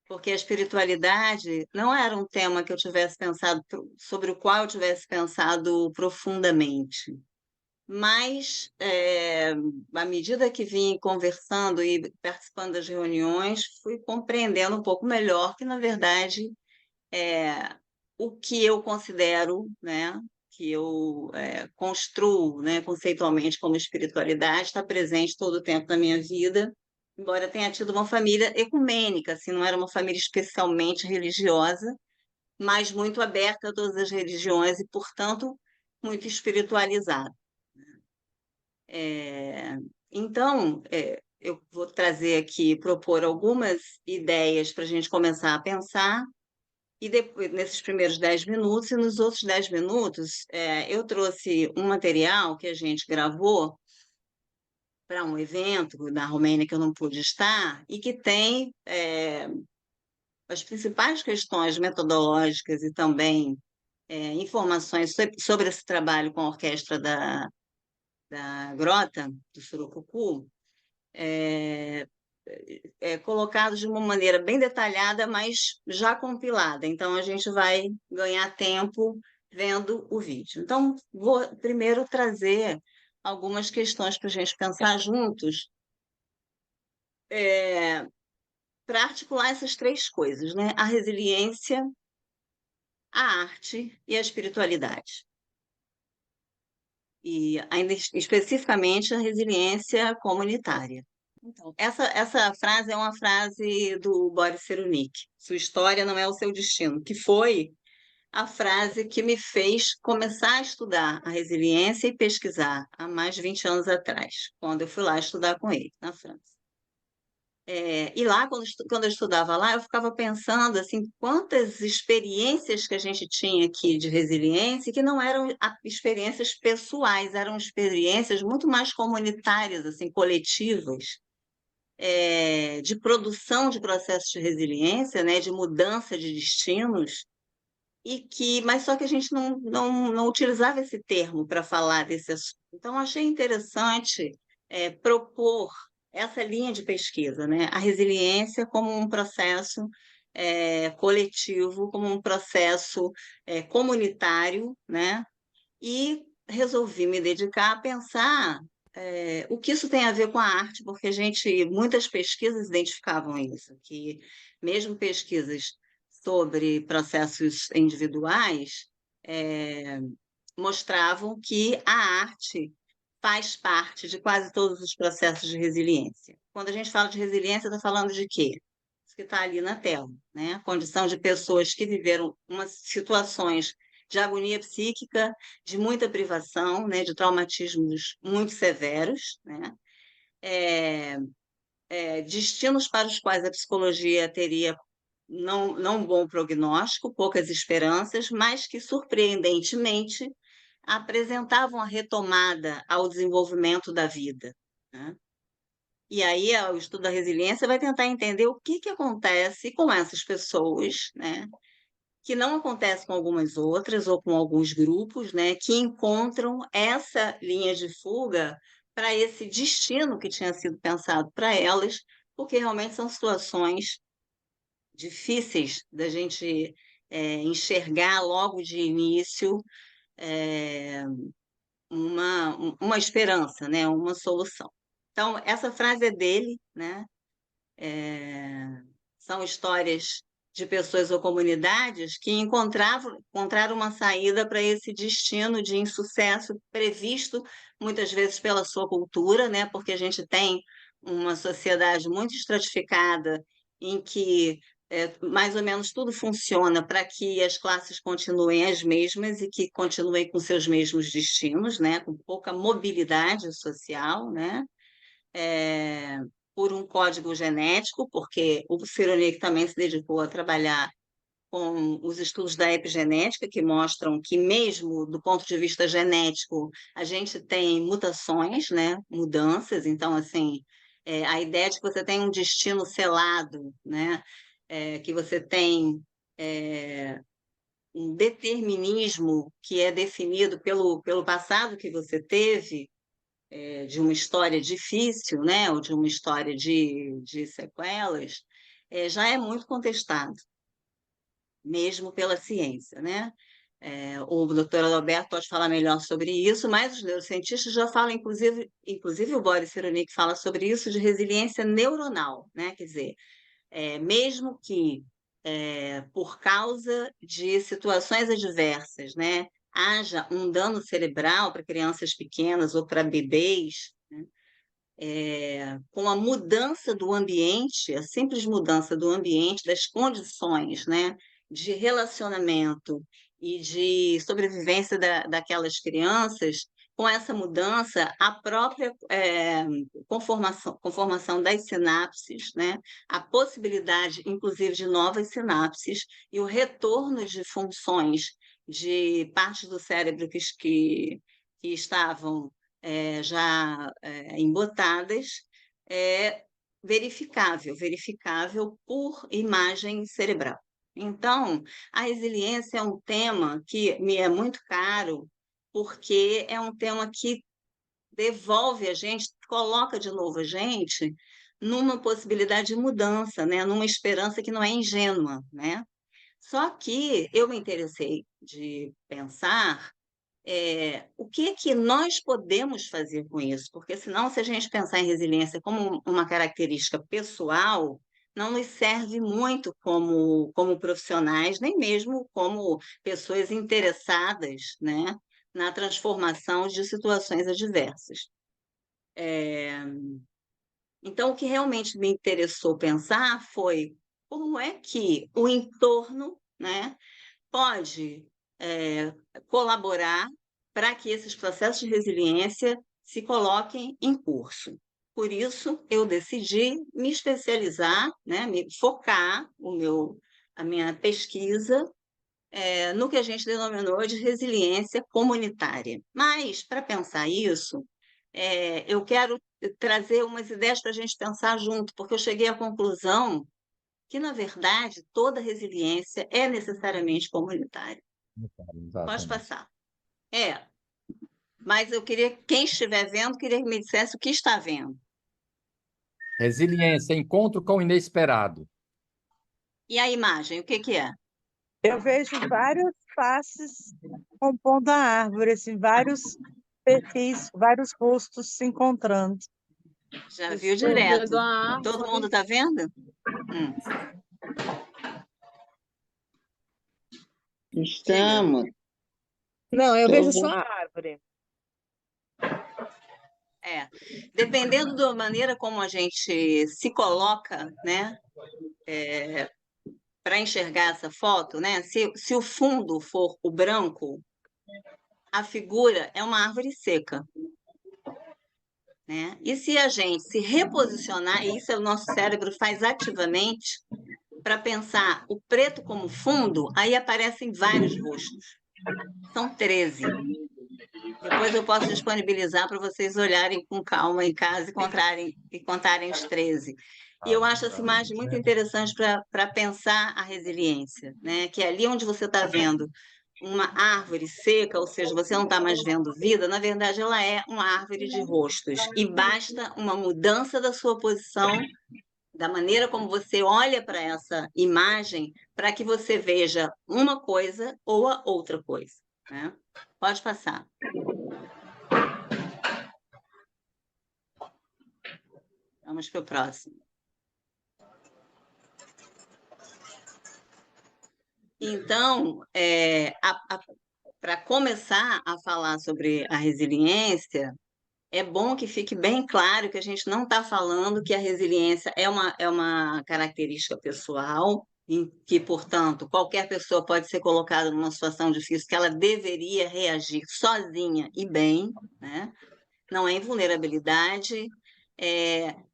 porque a espiritualidade não era um tema que eu tivesse pensado sobre o qual eu tivesse pensado profundamente. Mas, à medida que vim conversando e participando das reuniões, fui compreendendo um pouco melhor que, na verdade, eh, o que eu considero, né, que eu, construo, né, conceitualmente como espiritualidade, está presente todo o tempo na minha vida, embora tenha tido uma família ecumênica, assim, não era uma família especialmente religiosa, mas muito aberta a todas as religiões e, portanto, muito espiritualizada. Eh, então, eu vou trazer aqui, propor algumas ideias para a gente começar a pensar, e depois, nesses primeiros 10 minutos, e nos outros 10 minutos, eu trouxe um material que a gente gravou para um evento na Romênia que eu não pude estar, e que tem as principais questões metodológicas e também informações sobre esse trabalho com a orquestra da Grota, do Surucucu, eh, colocados de uma maneira bem detalhada, mas já compilada. Então, a gente vai ganhar tempo vendo o vídeo. Então, vou primeiro trazer algumas questões para a gente pensar juntos, para articular essas três coisas, né? A resiliência, a arte e a espiritualidade. E ainda especificamente a resiliência comunitária. Então, essa frase é uma frase do Boris Cyrulnik, "Sua história não é o seu destino", que foi a frase que me fez começar a estudar a resiliência e pesquisar há mais de 20 anos atrás, quando eu fui lá estudar com ele, na França. E lá, quando eu estudava lá, eu ficava pensando, assim, quantas experiências que a gente tinha aqui de resiliência, que não eram experiências pessoais, eram experiências muito mais comunitárias, assim, coletivas, de produção de processos de resiliência, né, de mudança de destinos, mas só que a gente não utilizava esse termo para falar desse assunto. Então, achei interessante propor essa linha de pesquisa, né, a resiliência como um processo coletivo, como um processo comunitário, né, e resolvi me dedicar a pensar, o que isso tem a ver com a arte, porque muitas pesquisas identificavam isso, que mesmo pesquisas sobre processos individuais, eh, mostravam que a arte faz parte de quase todos os processos de resiliência. Quando a gente fala de resiliência, está falando de quê? Isso que está ali na tela, né? A condição de pessoas que viveram umas situações de agonia psíquica, de muita privação, né, de traumatismos muito severos, né? Eh Destinos para os quais a psicologia teria não um bom prognóstico, poucas esperanças, mas que surpreendentemente apresentavam a retomada ao desenvolvimento da vida, né. E aí, o estudo da resiliência vai tentar entender o que que acontece com essas pessoas, né, que não acontece com algumas outras ou com alguns grupos, né, que encontram essa linha de fuga para esse destino que tinha sido pensado para elas, porque realmente são situações difíceis da gente, enxergar logo de início, eh, uma esperança, né, uma solução. Então, essa frase é dele, né, são histórias de pessoas ou comunidades que encontraram uma saída para esse destino de insucesso previsto muitas vezes pela sua cultura, né, porque a gente tem uma sociedade muito estratificada em que, mais ou menos tudo funciona para que as classes continuem as mesmas e que continuem com seus mesmos destinos, né, com pouca mobilidade social, né. Eh, por um código genético, porque o Cyrulnik também se dedicou a trabalhar com os estudos da epigenética, que mostram que mesmo do ponto de vista genético, a gente tem mutações, né, mudanças, então assim, a ideia de que você tem um destino selado, né, que você tem, um determinismo que é definido pelo passado que você teve, de uma história difícil, né, ou de uma história de sequelas, já é muito contestado, mesmo pela ciência, né? O doutor Alberto pode falar melhor sobre isso, mas os neurocientistas já falam, inclusive o Boris Cyrulnik fala sobre isso, de resiliência neuronal, né? Quer dizer, mesmo que por causa de situações adversas, né, haja um dano cerebral para crianças pequenas ou para bebês, né, com a mudança do ambiente, a simples mudança do ambiente, das condições, né, de relacionamento e de sobrevivência daquelas crianças, com essa mudança, a própria conformação das sinapses, né, a possibilidade, inclusive, de novas sinapses e o retorno de funções de partes do cérebro que estavam já embotadas, é verificável por imagem cerebral. Então, a resiliência é um tema que me é muito caro, porque é um tema que devolve a gente, coloca de novo a gente numa possibilidade de mudança, né? Numa esperança que não é ingênua, né? Só que eu me interessei de pensar o que que nós podemos fazer com isso? Porque senão, se a gente pensar em resiliência como uma característica pessoal, não nos serve muito como profissionais, nem mesmo como pessoas interessadas, né, na transformação de situações adversas. Então, o que realmente me interessou pensar foi como é que o entorno, né, pode colaborar para que esses processos de resiliência se coloquem em curso. Por isso, eu decidi me especializar, né, me focar a minha pesquisa no que a gente denominou de resiliência comunitária. Mas, para pensar isso, eu quero trazer umas ideias para a gente pensar junto, porque eu cheguei à conclusão que, na verdade, toda resiliência é necessariamente comunitária. Pode Exatamente. passar. Mas eu queria, quem estiver vendo, queria que me dissesse o que está vendo. Resiliência, encontro com o inesperado. E a imagem, o que que é? Eu vejo várias faces compondo a árvore, assim, vários perfis, vários rostos se encontrando. Já viu Estou direto. vendo a Todo árvore. mundo está vendo? Estamos. Não, eu Tô vejo só vendo. a árvore. Dependendo da maneira como a gente se coloca, né, para enxergar essa foto, né, se o fundo for o branco, a figura é uma árvore seca. Né? E se a gente se reposicionar, e isso o nosso cérebro faz ativamente, para pensar o preto como fundo, aí aparecem vários rostos. São 13. Depois eu posso disponibilizar para vocês olharem com calma em casa e contarem os 13. E eu acho essa imagem muito interessante para pensar a resiliência, né? Que é ali onde você está vendo uma árvore seca, ou seja, você não está mais vendo vida, na verdade ela é uma árvore de rostos. E basta uma mudança da sua posição, da maneira como você olha para essa imagem, para que você veja uma coisa ou a outra coisa. Né? Pode passar. Vamos para o próximo. Então, para começar a falar sobre a resiliência, é bom que fique bem claro que a gente não está falando que a resiliência é uma característica pessoal, em que, portanto, qualquer pessoa pode ser colocada numa situação difícil que ela deveria reagir sozinha e bem, né? Não é invulnerabilidade,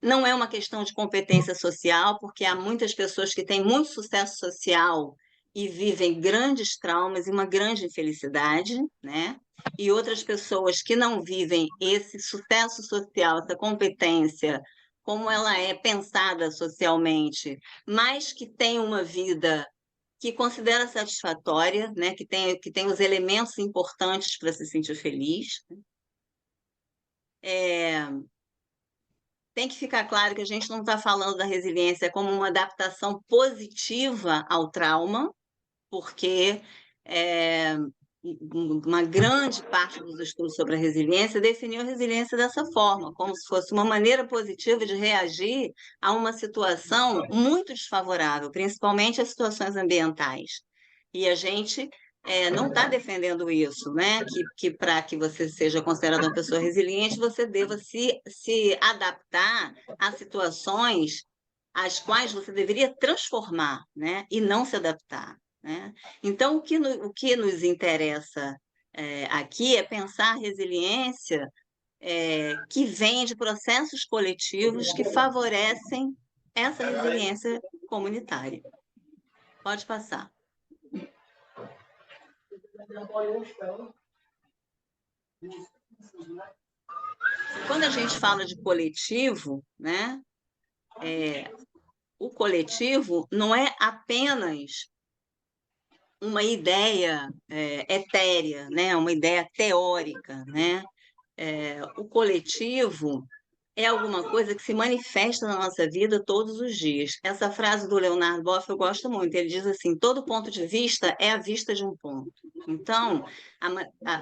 não é uma questão de competência social, porque há muitas pessoas que têm muito sucesso social e vivem grandes traumas e uma grande infelicidade, né? E outras pessoas que não vivem esse sucesso social, essa competência, como ela é pensada socialmente, mas que tem uma vida que considera satisfatória, né? Que tem os elementos importantes para se sentir feliz. tem que ficar claro que a gente não está falando da resiliência como uma adaptação positiva ao trauma, porque uma grande parte dos estudos sobre a resiliência definiu a resiliência dessa forma, como se fosse uma maneira positiva de reagir a uma situação muito desfavorável, principalmente as situações ambientais. E a gente não está defendendo isso, né? Que para que você seja considerada uma pessoa resiliente, você deva se adaptar a situações às quais você deveria transformar, né? E não se adaptar. Né? Então, o que nos interessa aqui é pensar a resiliência que vem de processos coletivos que favorecem essa resiliência comunitária. Pode passar. Quando a gente fala de coletivo, né, o coletivo não é apenas uma ideia etérea, né? Uma ideia teórica, né? O coletivo é alguma coisa que se manifesta na nossa vida todos os dias. Essa frase do Leonardo Boff eu gosto muito. Ele diz assim: todo ponto de vista é a vista de um ponto. Então,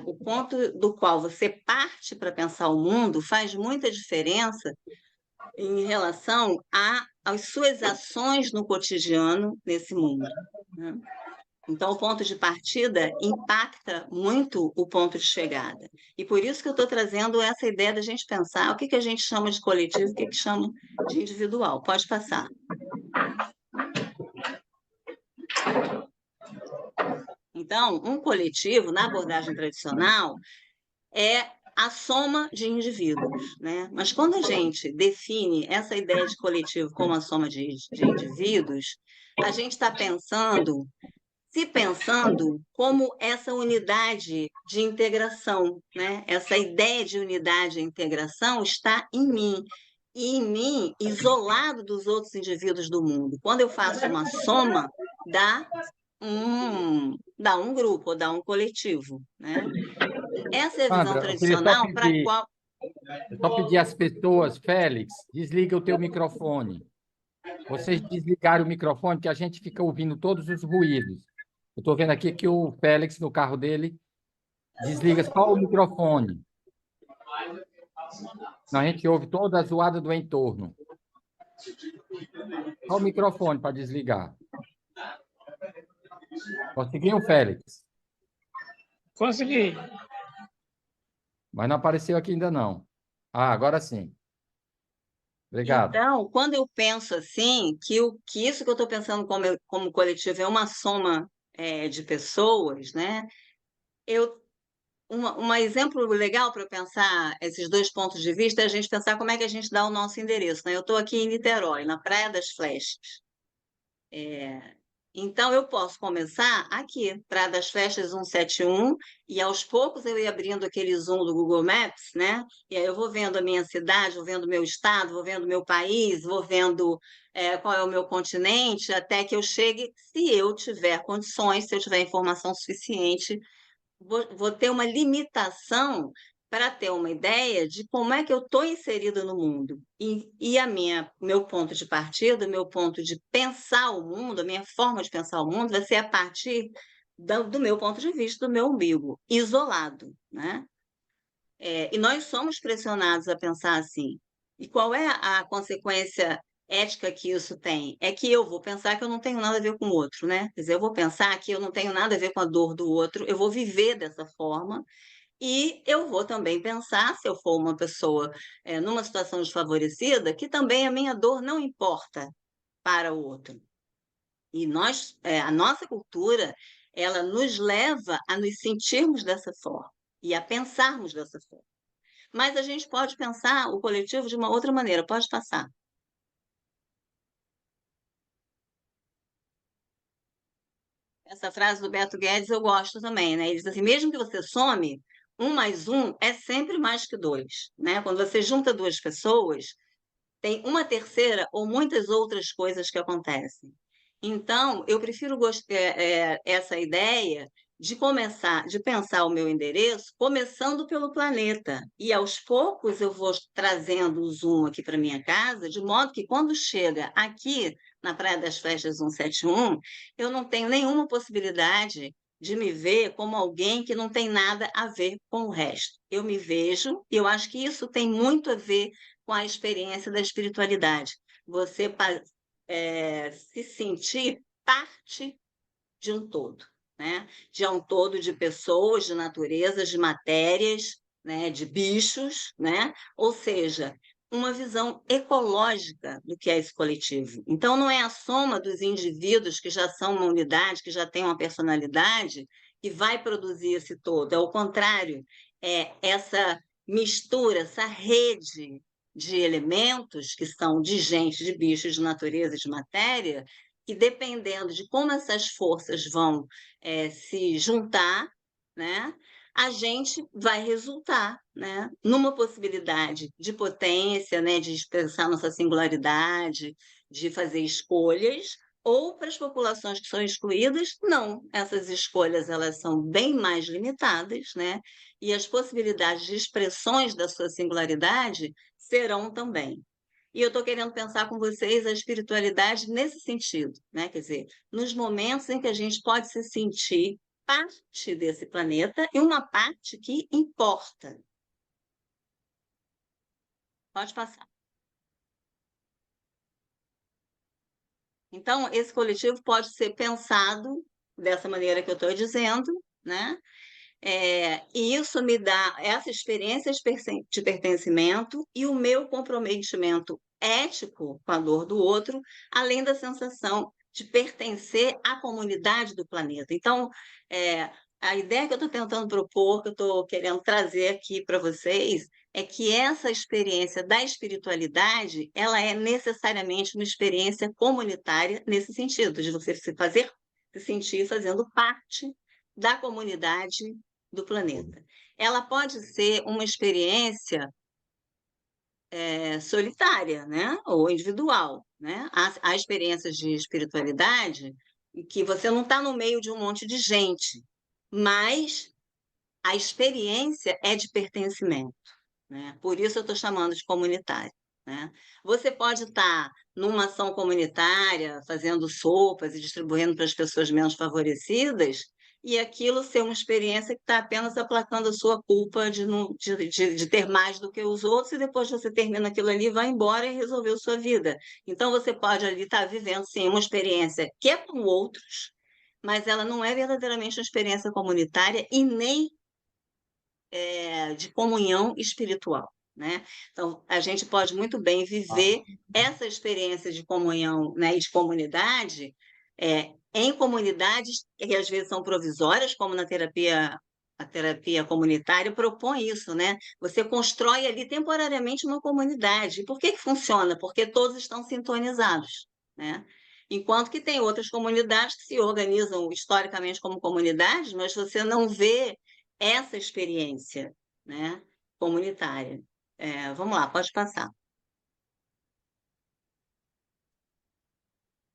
o ponto do qual você parte para pensar o mundo faz muita diferença em relação às suas ações no cotidiano nesse mundo. Né? Então, o ponto de partida impacta muito o ponto de chegada. E por isso que eu estou trazendo essa ideia da gente pensar o que a gente chama de coletivo, o que chama de individual. Pode passar. Então, um coletivo, na abordagem tradicional, é a soma de indivíduos, né? Mas quando a gente define essa ideia de coletivo como a soma de indivíduos, a gente está pensando como essa unidade de integração, né? Essa ideia de unidade e integração está em mim, e em mim, isolado dos outros indivíduos do mundo. Quando eu faço uma soma, dá um grupo, dá um coletivo, né? Essa é a visão Sandra, eu queria tradicional para a qual... só pedir às pessoas, Félix, desliga o teu microfone. Vocês desligaram o microfone, que a gente fica ouvindo todos os ruídos. Eu estou vendo aqui que o Félix, no carro dele, desliga só o microfone. A gente ouve toda a zoada do entorno. Só o microfone para desligar. Conseguiu, Félix? Consegui. Mas não apareceu aqui ainda não. Ah, agora sim. Obrigado. Então, quando eu penso assim, que isso que eu estou pensando como coletivo é uma soma de pessoas, né? Um exemplo legal para pensar esses dois pontos de vista é a gente pensar como é que a gente dá o nosso endereço, né? Eu estou aqui em Niterói, na Praia das Flechas. Então, eu posso começar aqui, Praia das Flechas 171, e aos poucos eu ia abrindo aquele zoom do Google Maps, né? E aí eu vou vendo a minha cidade, vou vendo o meu estado, vou vendo o meu país, vou vendo qual é o meu continente, até que eu chegue, se eu tiver condições, se eu tiver informação suficiente, vou ter uma limitação para ter uma ideia de como é que eu estou inserida no mundo. E meu ponto de partida, meu ponto de pensar o mundo, a minha forma de pensar o mundo vai ser a partir do meu ponto de vista, do meu umbigo, isolado, né? E nós somos pressionados a pensar assim. E qual é a consequência ética que isso tem? É que eu vou pensar que eu não tenho nada a ver com o outro, né? Quer dizer, eu vou pensar que eu não tenho nada a ver com a dor do outro, eu vou viver dessa forma, e eu vou também pensar, se eu for uma pessoa numa situação desfavorecida, que também a minha dor não importa para o outro. E a nossa cultura, ela nos leva a nos sentirmos dessa forma e a pensarmos dessa forma. Mas a gente pode pensar o coletivo de uma outra maneira. Pode passar. Essa frase do Beto Guedes eu gosto também, né? Ele diz assim: mesmo que você some, 1 mais 1 é sempre mais que 2, né? Quando você junta duas pessoas, tem uma terceira ou muitas outras coisas que acontecem. Então, eu prefiro essa ideia de pensar o meu endereço, começando pelo planeta. E aos poucos eu vou trazendo o zoom aqui para minha casa, de modo que quando chega aqui na Praia das Flechas 171, eu não tenho nenhuma possibilidade de me ver como alguém que não tem nada a ver com o resto. Eu me vejo, e eu acho que isso tem muito a ver com a experiência da espiritualidade. Você se sentir parte de um todo, né? De um todo de pessoas, de naturezas, de matérias, né? De bichos, né? Ou seja, uma visão ecológica do que é esse coletivo. Então, não é a soma dos indivíduos que já são uma unidade, que já têm uma personalidade, que vai produzir esse todo. É o contrário, é essa mistura, essa rede de elementos que são de gente, de bichos, de natureza, de matéria, que dependendo de como essas forças vão se juntar, né, a gente vai resultar, né, numa possibilidade de potência, né, de expressar nossa singularidade, de fazer escolhas, ou para as populações que são excluídas, não. Essas escolhas elas são bem mais limitadas, né, e as possibilidades de expressões da sua singularidade serão também. E eu estou querendo pensar com vocês a espiritualidade nesse sentido, né? Quer dizer, nos momentos em que a gente pode se sentir parte desse planeta e uma parte que importa. Pode passar. Então, esse coletivo pode ser pensado dessa maneira que eu estou dizendo, né? E isso me dá essa experiência de pertencimento e o meu comprometimento ético com a dor do outro, além da sensação de pertencer à comunidade do planeta. Então, a ideia que eu estou tentando propor, que eu estou querendo trazer aqui para vocês, é que essa experiência da espiritualidade, ela é necessariamente uma experiência comunitária nesse sentido, de você se sentir fazendo parte da comunidade do planeta. Ela pode ser uma experiência solitária, né? Ou individual, né? Há experiências de espiritualidade em que você não está no meio de um monte de gente, mas a experiência é de pertencimento, né? Por isso eu estou chamando de comunitário, né? Você pode estar numa ação comunitária, fazendo sopas e distribuindo para as pessoas menos favorecidas, e aquilo ser uma experiência que está apenas aplacando a sua culpa de ter mais do que os outros, e depois você termina aquilo ali, vai embora e resolveu sua vida. Então, você pode ali estar vivendo, sim, uma experiência que é com outros, mas ela não é verdadeiramente uma experiência comunitária e nem de comunhão espiritual, né? Então, a gente pode muito bem viver essa experiência de comunhão, né, e de comunidade em comunidades que às vezes são provisórias, como na terapia, a terapia comunitária propõe isso, né? Você constrói ali temporariamente uma comunidade. E por que funciona? Porque todos estão sintonizados, né? Enquanto que tem outras comunidades que se organizam historicamente como comunidades, mas você não vê essa experiência, né, comunitária. Vamos lá, pode passar.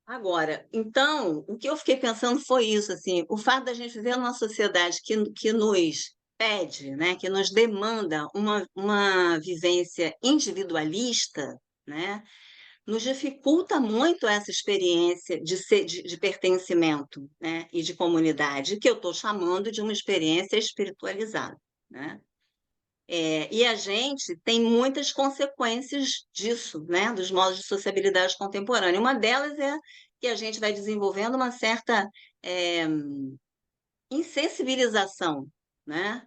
Agora, então, o que eu fiquei pensando foi isso, assim, o fato da gente viver numa sociedade que nos pede, né, que nos demanda uma vivência individualista, né, nos dificulta muito essa experiência de pertencimento, né, e de comunidade, que eu estou chamando de uma experiência espiritualizada, né? E a gente tem muitas consequências disso, né, dos modos de sociabilidade contemporânea. Uma delas é que a gente vai desenvolvendo uma certa insensibilização, né?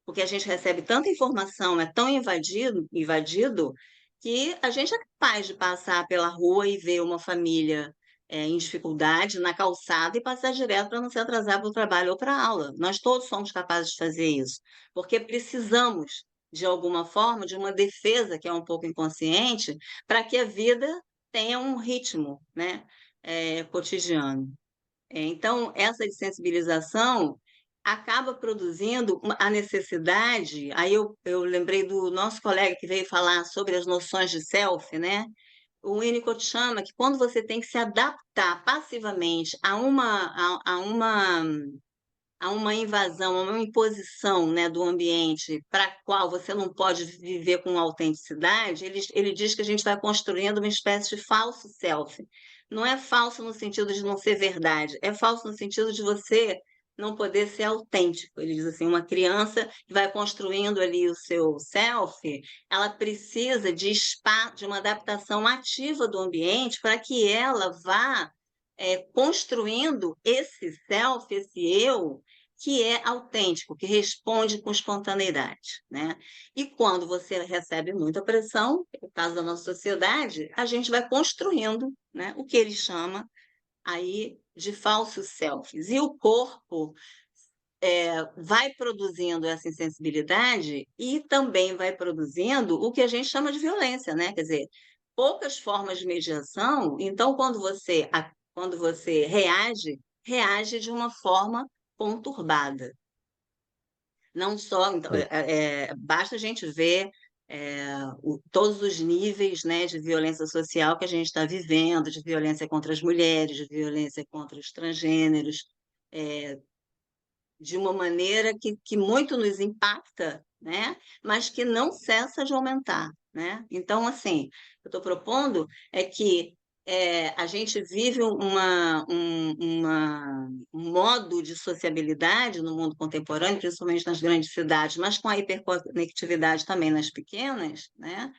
Porque a gente recebe tanta informação, é tão invadido, que a gente é capaz de passar pela rua e ver uma família em dificuldade na calçada e passar direto para não se atrasar para o trabalho ou para a aula. Nós todos somos capazes de fazer isso, porque precisamos, de alguma forma, de uma defesa que é um pouco inconsciente, para que a vida tenha um ritmo, né, cotidiano. Então, essa desensibilização acaba produzindo a necessidade. Aí eu lembrei do nosso colega que veio falar sobre as noções de self, né? O Winnicott chama que quando você tem que se adaptar passivamente a uma invasão, a uma imposição, né, do ambiente para a qual você não pode viver com autenticidade, ele diz que a gente vai construindo uma espécie de falso self. Não é falso no sentido de não ser verdade, é falso no sentido de você não poder ser autêntico. Ele diz assim, uma criança que vai construindo ali o seu self, ela precisa de uma adaptação ativa do ambiente para que ela vá construindo esse self, esse eu, que é autêntico, que responde com espontaneidade, né? E quando você recebe muita pressão, no caso da nossa sociedade, a gente vai construindo, né, o que ele chama aí de falsos selfies. E o corpo vai produzindo essa insensibilidade e também vai produzindo o que a gente chama de violência, né? Quer dizer, poucas formas de mediação, então quando você reage, reage de uma forma conturbada. Não só, então, basta a gente ver todos os níveis, né, de violência social que a gente está vivendo, de violência contra as mulheres, de violência contra os transgêneros, de uma maneira que muito nos impacta, né? Mas que não cessa de aumentar, né? Então, assim, eu estou propondo é que a gente vive um modo de sociabilidade no mundo contemporâneo, principalmente nas grandes cidades, mas com a hiperconectividade também nas pequenas, né?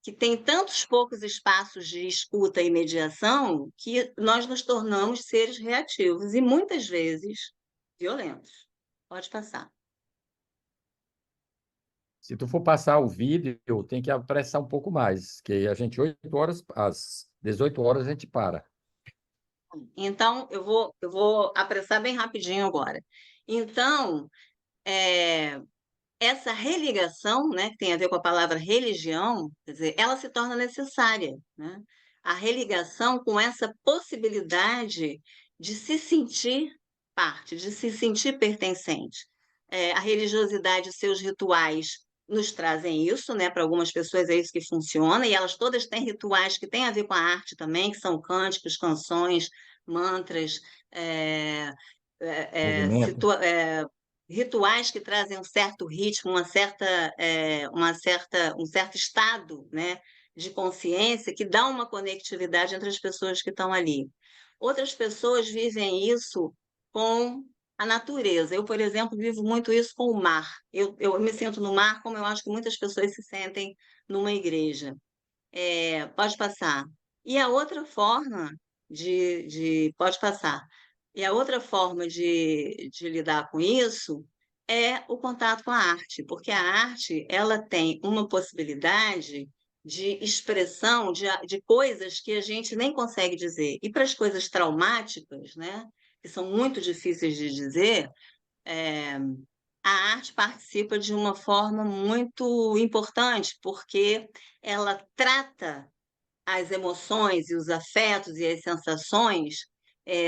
Que tem tantos poucos espaços de escuta e mediação que nós nos tornamos seres reativos e muitas vezes violentos. Pode passar. Se tu for passar o vídeo, tem que apressar um pouco mais, que a gente, 8 horas, às 18 horas, a gente para. Então, eu vou apressar bem rapidinho agora. Então, essa religação, né, que tem a ver com a palavra religião, quer dizer, ela se torna necessária, né? A religação com essa possibilidade de se sentir parte, de se sentir pertencente. A religiosidade e seus rituais nos trazem isso, né? Para algumas pessoas é isso que funciona, e elas todas têm rituais que têm a ver com a arte também, que são cânticos, canções, mantras, Movimento. rituais que trazem um certo ritmo, um certo estado, né, de consciência que dá uma conectividade entre as pessoas que estão ali. Outras pessoas vivem isso com a natureza. Eu, por exemplo, vivo muito isso com o mar. Eu me sinto no mar como eu acho que muitas pessoas se sentem numa igreja. Pode passar. E a outra forma pode passar. E a outra forma de lidar com isso é o contato com a arte, porque a arte ela tem uma possibilidade de expressão de coisas que a gente nem consegue dizer. E para as coisas traumáticas, né, que são muito difíceis de dizer, a arte participa de uma forma muito importante, porque ela trata as emoções e os afetos e as sensações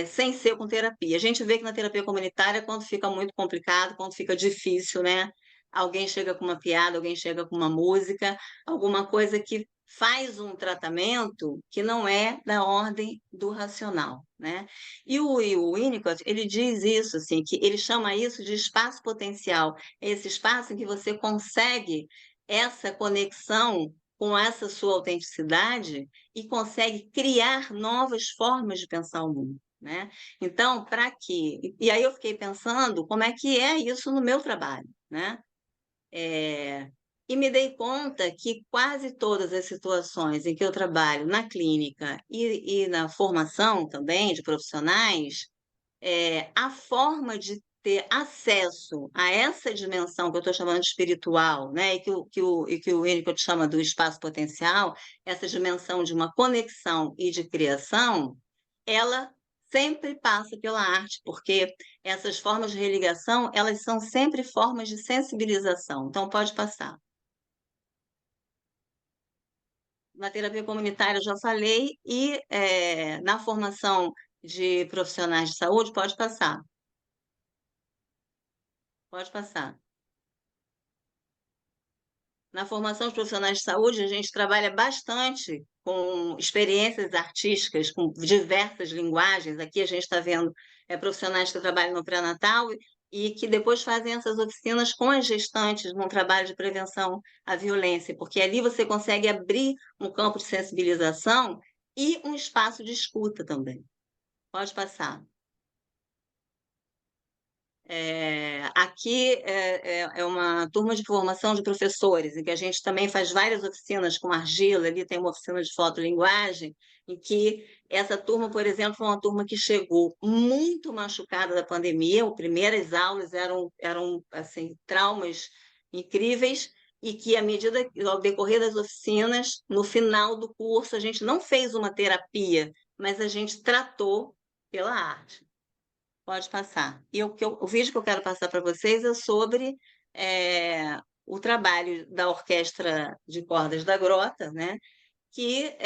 sem ser com terapia. A gente vê que na terapia comunitária, quando fica muito complicado, quando fica difícil, né? Alguém chega com uma piada, alguém chega com uma música, alguma coisa que faz um tratamento que não é da ordem do racional, né? E o Winnicott, ele diz isso, assim, que ele chama isso de espaço potencial, esse espaço em que você consegue essa conexão com essa sua autenticidade e consegue criar novas formas de pensar o mundo, né? Então, para que... E aí eu fiquei pensando como é que é isso no meu trabalho, né? E me dei conta que quase todas as situações em que eu trabalho na clínica e na formação também de profissionais, a forma de ter acesso a essa dimensão que eu estou chamando de espiritual, né, e que o Winnicott chama do espaço potencial, essa dimensão de uma conexão e de criação, ela sempre passa pela arte, porque essas formas de religação, elas são sempre formas de sensibilização. Então, pode passar. Na terapia comunitária, eu já falei, e na formação de profissionais de saúde, pode passar. Pode passar. Na formação de profissionais de saúde, a gente trabalha bastante com experiências artísticas, com diversas linguagens. Aqui a gente está vendo profissionais que trabalham no pré-natal e que depois fazem essas oficinas com as gestantes num trabalho de prevenção à violência, porque ali você consegue abrir um campo de sensibilização e um espaço de escuta também. Pode passar. Aqui é uma turma de formação de professores, em que a gente também faz várias oficinas com argila, ali tem uma oficina de fotolinguagem, em que essa turma, por exemplo, foi uma turma que chegou muito machucada da pandemia, as primeiras aulas eram assim, traumas incríveis, e que, à medida, ao decorrer das oficinas, no final do curso, a gente não fez uma terapia, mas a gente tratou pela arte. Pode passar. E o vídeo que eu quero passar para vocês é sobre o trabalho da Orquestra de Cordas da Grota, né? Que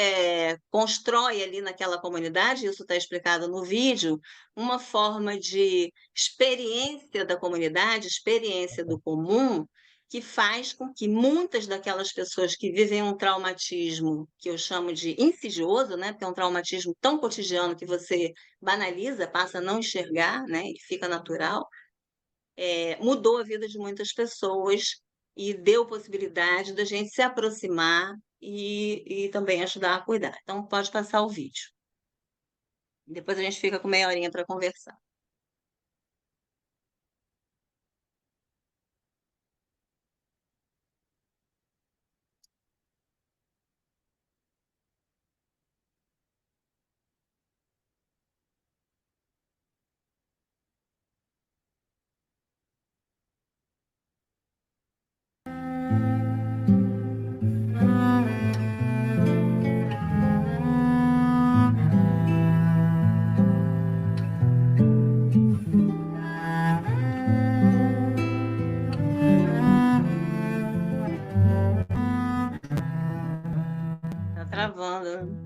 constrói ali naquela comunidade, isso está explicado no vídeo, uma forma de experiência da comunidade, experiência do comum, que faz com que muitas daquelas pessoas que vivem um traumatismo, que eu chamo de insidioso, né? Porque é um traumatismo tão cotidiano que você banaliza, passa a não enxergar, né? E fica natural, mudou a vida de muitas pessoas e deu possibilidade da gente se aproximar e também ajudar a cuidar. Então, pode passar o vídeo. Depois a gente fica com meia horinha para conversar. Está travando.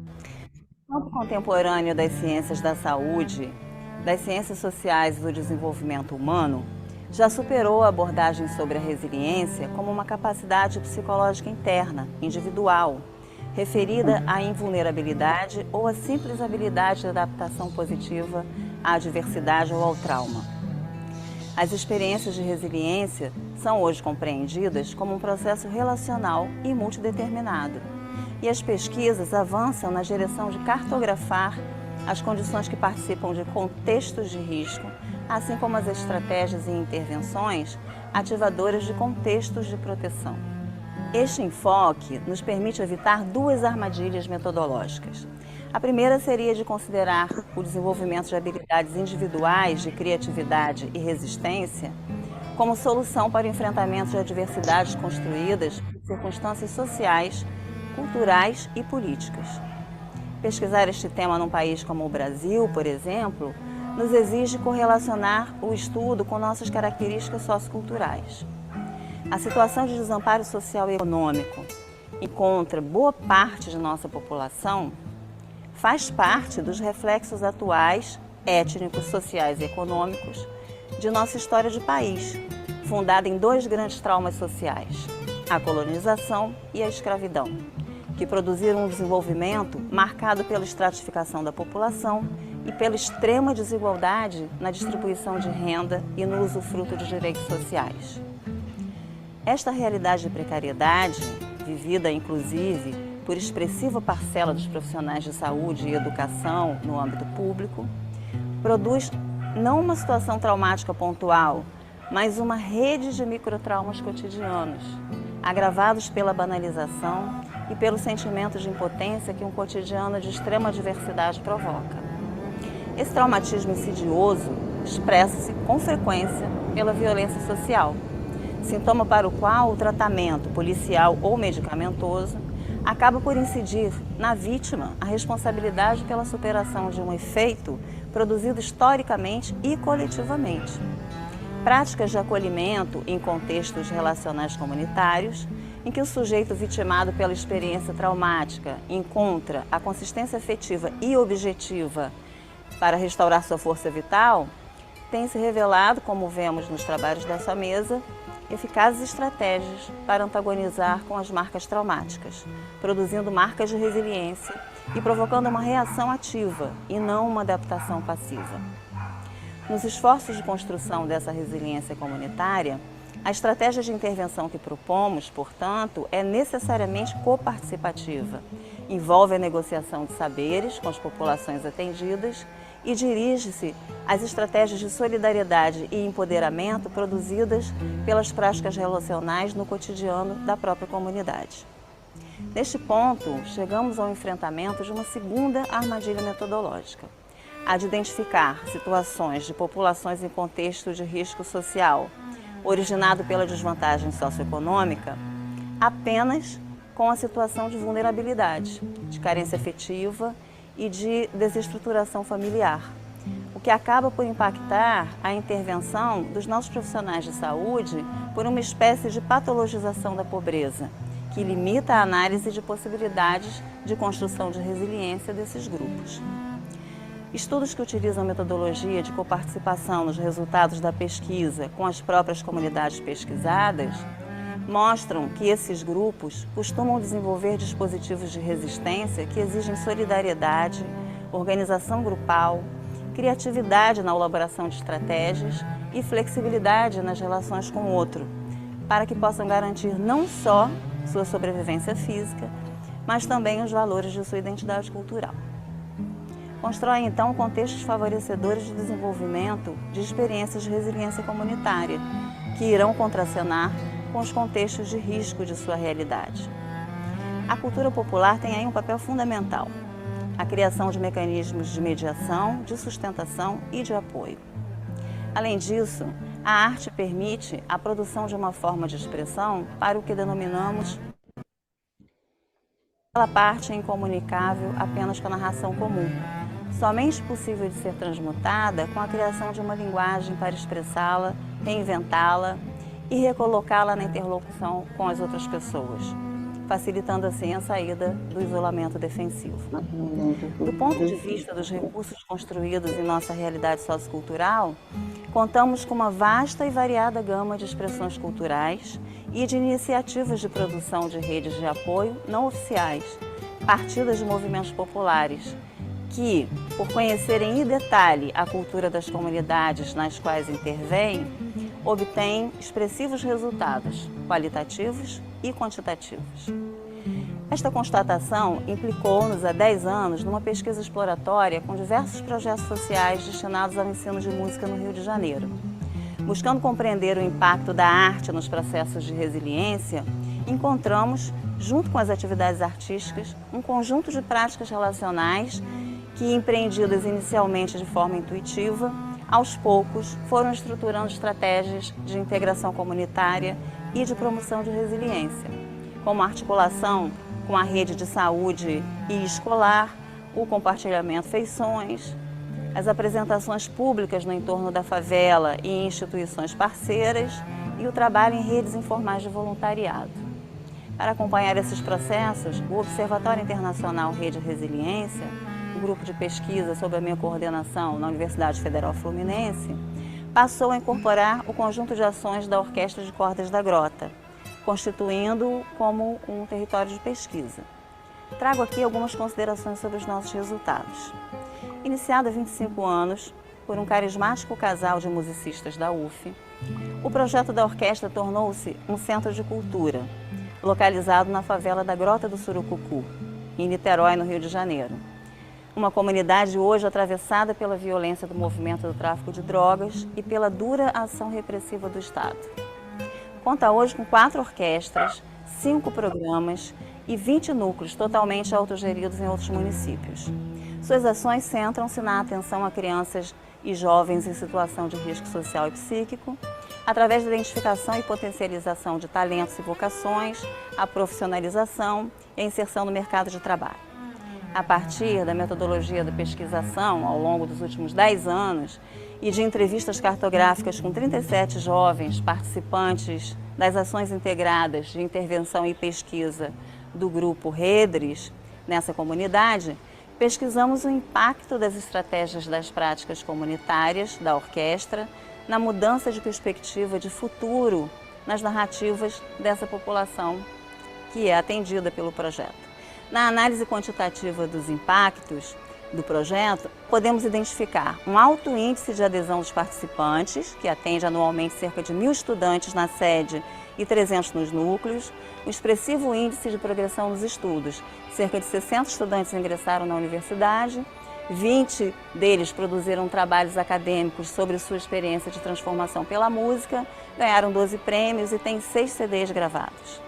O campo contemporâneo das ciências da saúde, das ciências sociais e do desenvolvimento humano já superou a abordagem sobre a resiliência como uma capacidade psicológica interna, individual, referida à invulnerabilidade ou à simples habilidade de adaptação positiva à adversidade ou ao trauma. As experiências de resiliência são hoje compreendidas como um processo relacional e multideterminado. E as pesquisas avançam na direção de cartografar as condições que participam de contextos de risco, assim como as estratégias e intervenções ativadoras de contextos de proteção. Este enfoque nos permite evitar duas armadilhas metodológicas. A primeira seria de considerar o desenvolvimento de habilidades individuais de criatividade e resistência como solução para o enfrentamento de adversidades construídas por circunstâncias sociais, culturais e políticas. Pesquisar este tema num país como o Brasil, por exemplo, nos exige correlacionar o estudo com nossas características socioculturais. A situação de desamparo social e econômico encontra boa parte de nossa população faz parte dos reflexos atuais, étnicos, sociais e econômicos de nossa história de país, fundada em dois grandes traumas sociais, a colonização e a escravidão, que produziram um desenvolvimento marcado pela estratificação da população e pela extrema desigualdade na distribuição de renda e no usufruto de direitos sociais. Esta realidade de precariedade, vivida inclusive por expressiva parcela dos profissionais de saúde e educação no âmbito público, produz não uma situação traumática pontual, mas uma rede de microtraumas cotidianos, agravados pela banalização e pelo sentimento de impotência que um cotidiano de extrema adversidade provoca. Esse traumatismo insidioso expressa-se com frequência pela violência social, sintoma para o qual o tratamento policial ou medicamentoso acaba por incidir na vítima a responsabilidade pela superação de um efeito produzido historicamente e coletivamente. Práticas de acolhimento em contextos relacionais comunitários, em que o sujeito vitimado pela experiência traumática encontra a consistência afetiva e objetiva para restaurar sua força vital, tem se revelado, como vemos nos trabalhos dessa mesa, eficazes estratégias para antagonizar com as marcas traumáticas, produzindo marcas de resiliência e provocando uma reação ativa e não uma adaptação passiva. Nos esforços de construção dessa resiliência comunitária, a estratégia de intervenção que propomos, portanto, é necessariamente coparticipativa, envolve a negociação de saberes com as populações atendidas e dirige-se às estratégias de solidariedade e empoderamento produzidas pelas práticas relacionais no cotidiano da própria comunidade. Neste ponto, chegamos ao enfrentamento de uma segunda armadilha metodológica, a de identificar situações de populações em contexto de risco social, originado pela desvantagem socioeconômica, apenas com a situação de vulnerabilidade, de carência afetiva e de desestruturação familiar, o que acaba por impactar a intervenção dos nossos profissionais de saúde por uma espécie de patologização da pobreza, que limita a análise de possibilidades de construção de resiliência desses grupos. Estudos que utilizam metodologia de coparticipação nos resultados da pesquisa com as próprias comunidades pesquisadas mostram que esses grupos costumam desenvolver dispositivos de resistência que exigem solidariedade, organização grupal, criatividade na elaboração de estratégias e flexibilidade nas relações com o outro, para que possam garantir não só sua sobrevivência física, mas também os valores de sua identidade cultural. Constroem, então, contextos favorecedores de desenvolvimento de experiências de resiliência comunitária, que irão contracenar com os contextos de risco de sua realidade. A cultura popular tem aí um papel fundamental, a criação de mecanismos de mediação, de sustentação e de apoio. Além disso, a arte permite a produção de uma forma de expressão para o que denominamos aquela parte incomunicável apenas com a narração comum, somente possível de ser transmutada com a criação de uma linguagem para expressá-la, reinventá-la e recolocá-la na interlocução com as outras pessoas, facilitando assim a saída do isolamento defensivo. Do ponto de vista dos recursos construídos em nossa realidade sociocultural, contamos com uma vasta e variada gama de expressões culturais e de iniciativas de produção de redes de apoio não oficiais, partidas de movimentos populares, que, por conhecerem em detalhe a cultura das comunidades nas quais intervêm, obtêm expressivos resultados qualitativos e quantitativos. Esta constatação implicou-nos há 10 anos numa pesquisa exploratória com diversos projetos sociais destinados ao ensino de música no Rio de Janeiro. Buscando compreender o impacto da arte nos processos de resiliência, encontramos, junto com as atividades artísticas, um conjunto de práticas relacionais que, empreendidas inicialmente de forma intuitiva, aos poucos foram estruturando estratégias de integração comunitária e de promoção de resiliência, como a articulação com a rede de saúde e escolar, o compartilhamento de feições, as apresentações públicas no entorno da favela e em instituições parceiras e o trabalho em redes informais de voluntariado. Para acompanhar esses processos, o Observatório Internacional Rede Resiliência, um grupo de pesquisa sob a minha coordenação na Universidade Federal Fluminense, passou a incorporar o conjunto de ações da Orquestra de Cordas da Grota, constituindo-o como um território de pesquisa. Trago aqui algumas considerações sobre os nossos resultados. Iniciado há 25 anos por um carismático casal de musicistas da UF, o projeto da orquestra tornou-se um centro de cultura, localizado na favela da Grota do Surucucu, em Niterói, no Rio de Janeiro. Uma comunidade hoje atravessada pela violência do movimento do tráfico de drogas e pela dura ação repressiva do Estado. Conta hoje com 4 orquestras, 5 programas e 20 núcleos totalmente autogeridos em outros municípios. Suas ações centram-se na atenção a crianças e jovens em situação de risco social e psíquico, através da identificação e potencialização de talentos e vocações, a profissionalização e a inserção no mercado de trabalho. A partir da metodologia da pesquisação ao longo dos últimos 10 anos e de entrevistas cartográficas com 37 jovens participantes das ações integradas de intervenção e pesquisa do grupo REDRES nessa comunidade, pesquisamos o impacto das estratégias das práticas comunitárias da orquestra na mudança de perspectiva de futuro nas narrativas dessa população que é atendida pelo projeto. Na análise quantitativa dos impactos do projeto, podemos identificar um alto índice de adesão dos participantes, que atende anualmente cerca de 1.000 estudantes na sede e 300 nos núcleos, um expressivo índice de progressão nos estudos, cerca de 60 estudantes ingressaram na universidade, 20 deles produziram trabalhos acadêmicos sobre sua experiência de transformação pela música, ganharam 12 prêmios e têm 6 CDs gravados.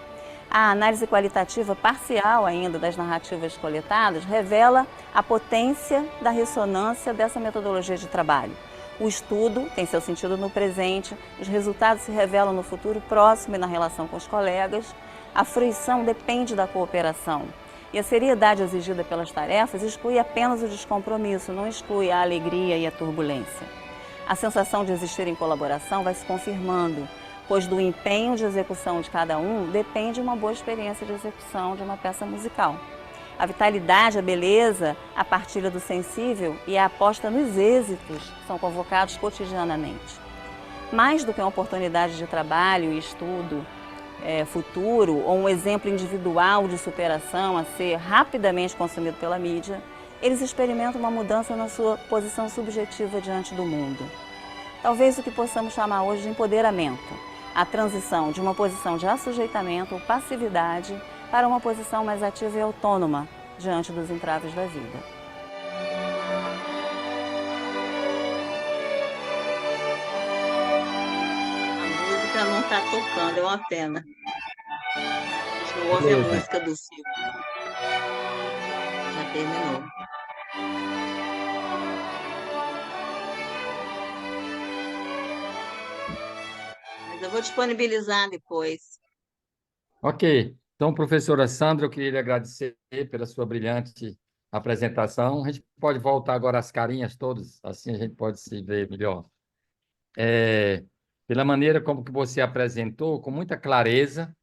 A análise qualitativa parcial ainda das narrativas coletadas revela a potência da ressonância dessa metodologia de trabalho. O estudo tem seu sentido no presente, os resultados se revelam no futuro próximo e na relação com os colegas. A fruição depende da cooperação. E a seriedade exigida pelas tarefas exclui apenas o descompromisso, não exclui a alegria e a turbulência. A sensação de existir em colaboração vai se confirmando, pois do empenho de execução de cada um depende uma boa experiência de execução de uma peça musical. A vitalidade, a beleza, a partilha do sensível e a aposta nos êxitos são convocados cotidianamente. Mais do que uma oportunidade de trabalho e estudo futuro ou um exemplo individual de superação a ser rapidamente consumido pela mídia, eles experimentam uma mudança na sua posição subjetiva diante do mundo. Talvez o que possamos chamar hoje de empoderamento, a transição de uma posição de assujeitamento ou passividade para uma posição mais ativa e autônoma diante dos entraves da vida. A música não está tocando, é uma pena. A gente não ouve a Beleza. música do filme. Já terminou. Mas eu vou disponibilizar depois. Ok. Então, professora Sandra, eu queria lhe agradecer pela sua brilhante apresentação. A gente pode voltar agora às carinhas todas, assim a gente pode se ver melhor. Pela maneira como que você apresentou, com muita clareza,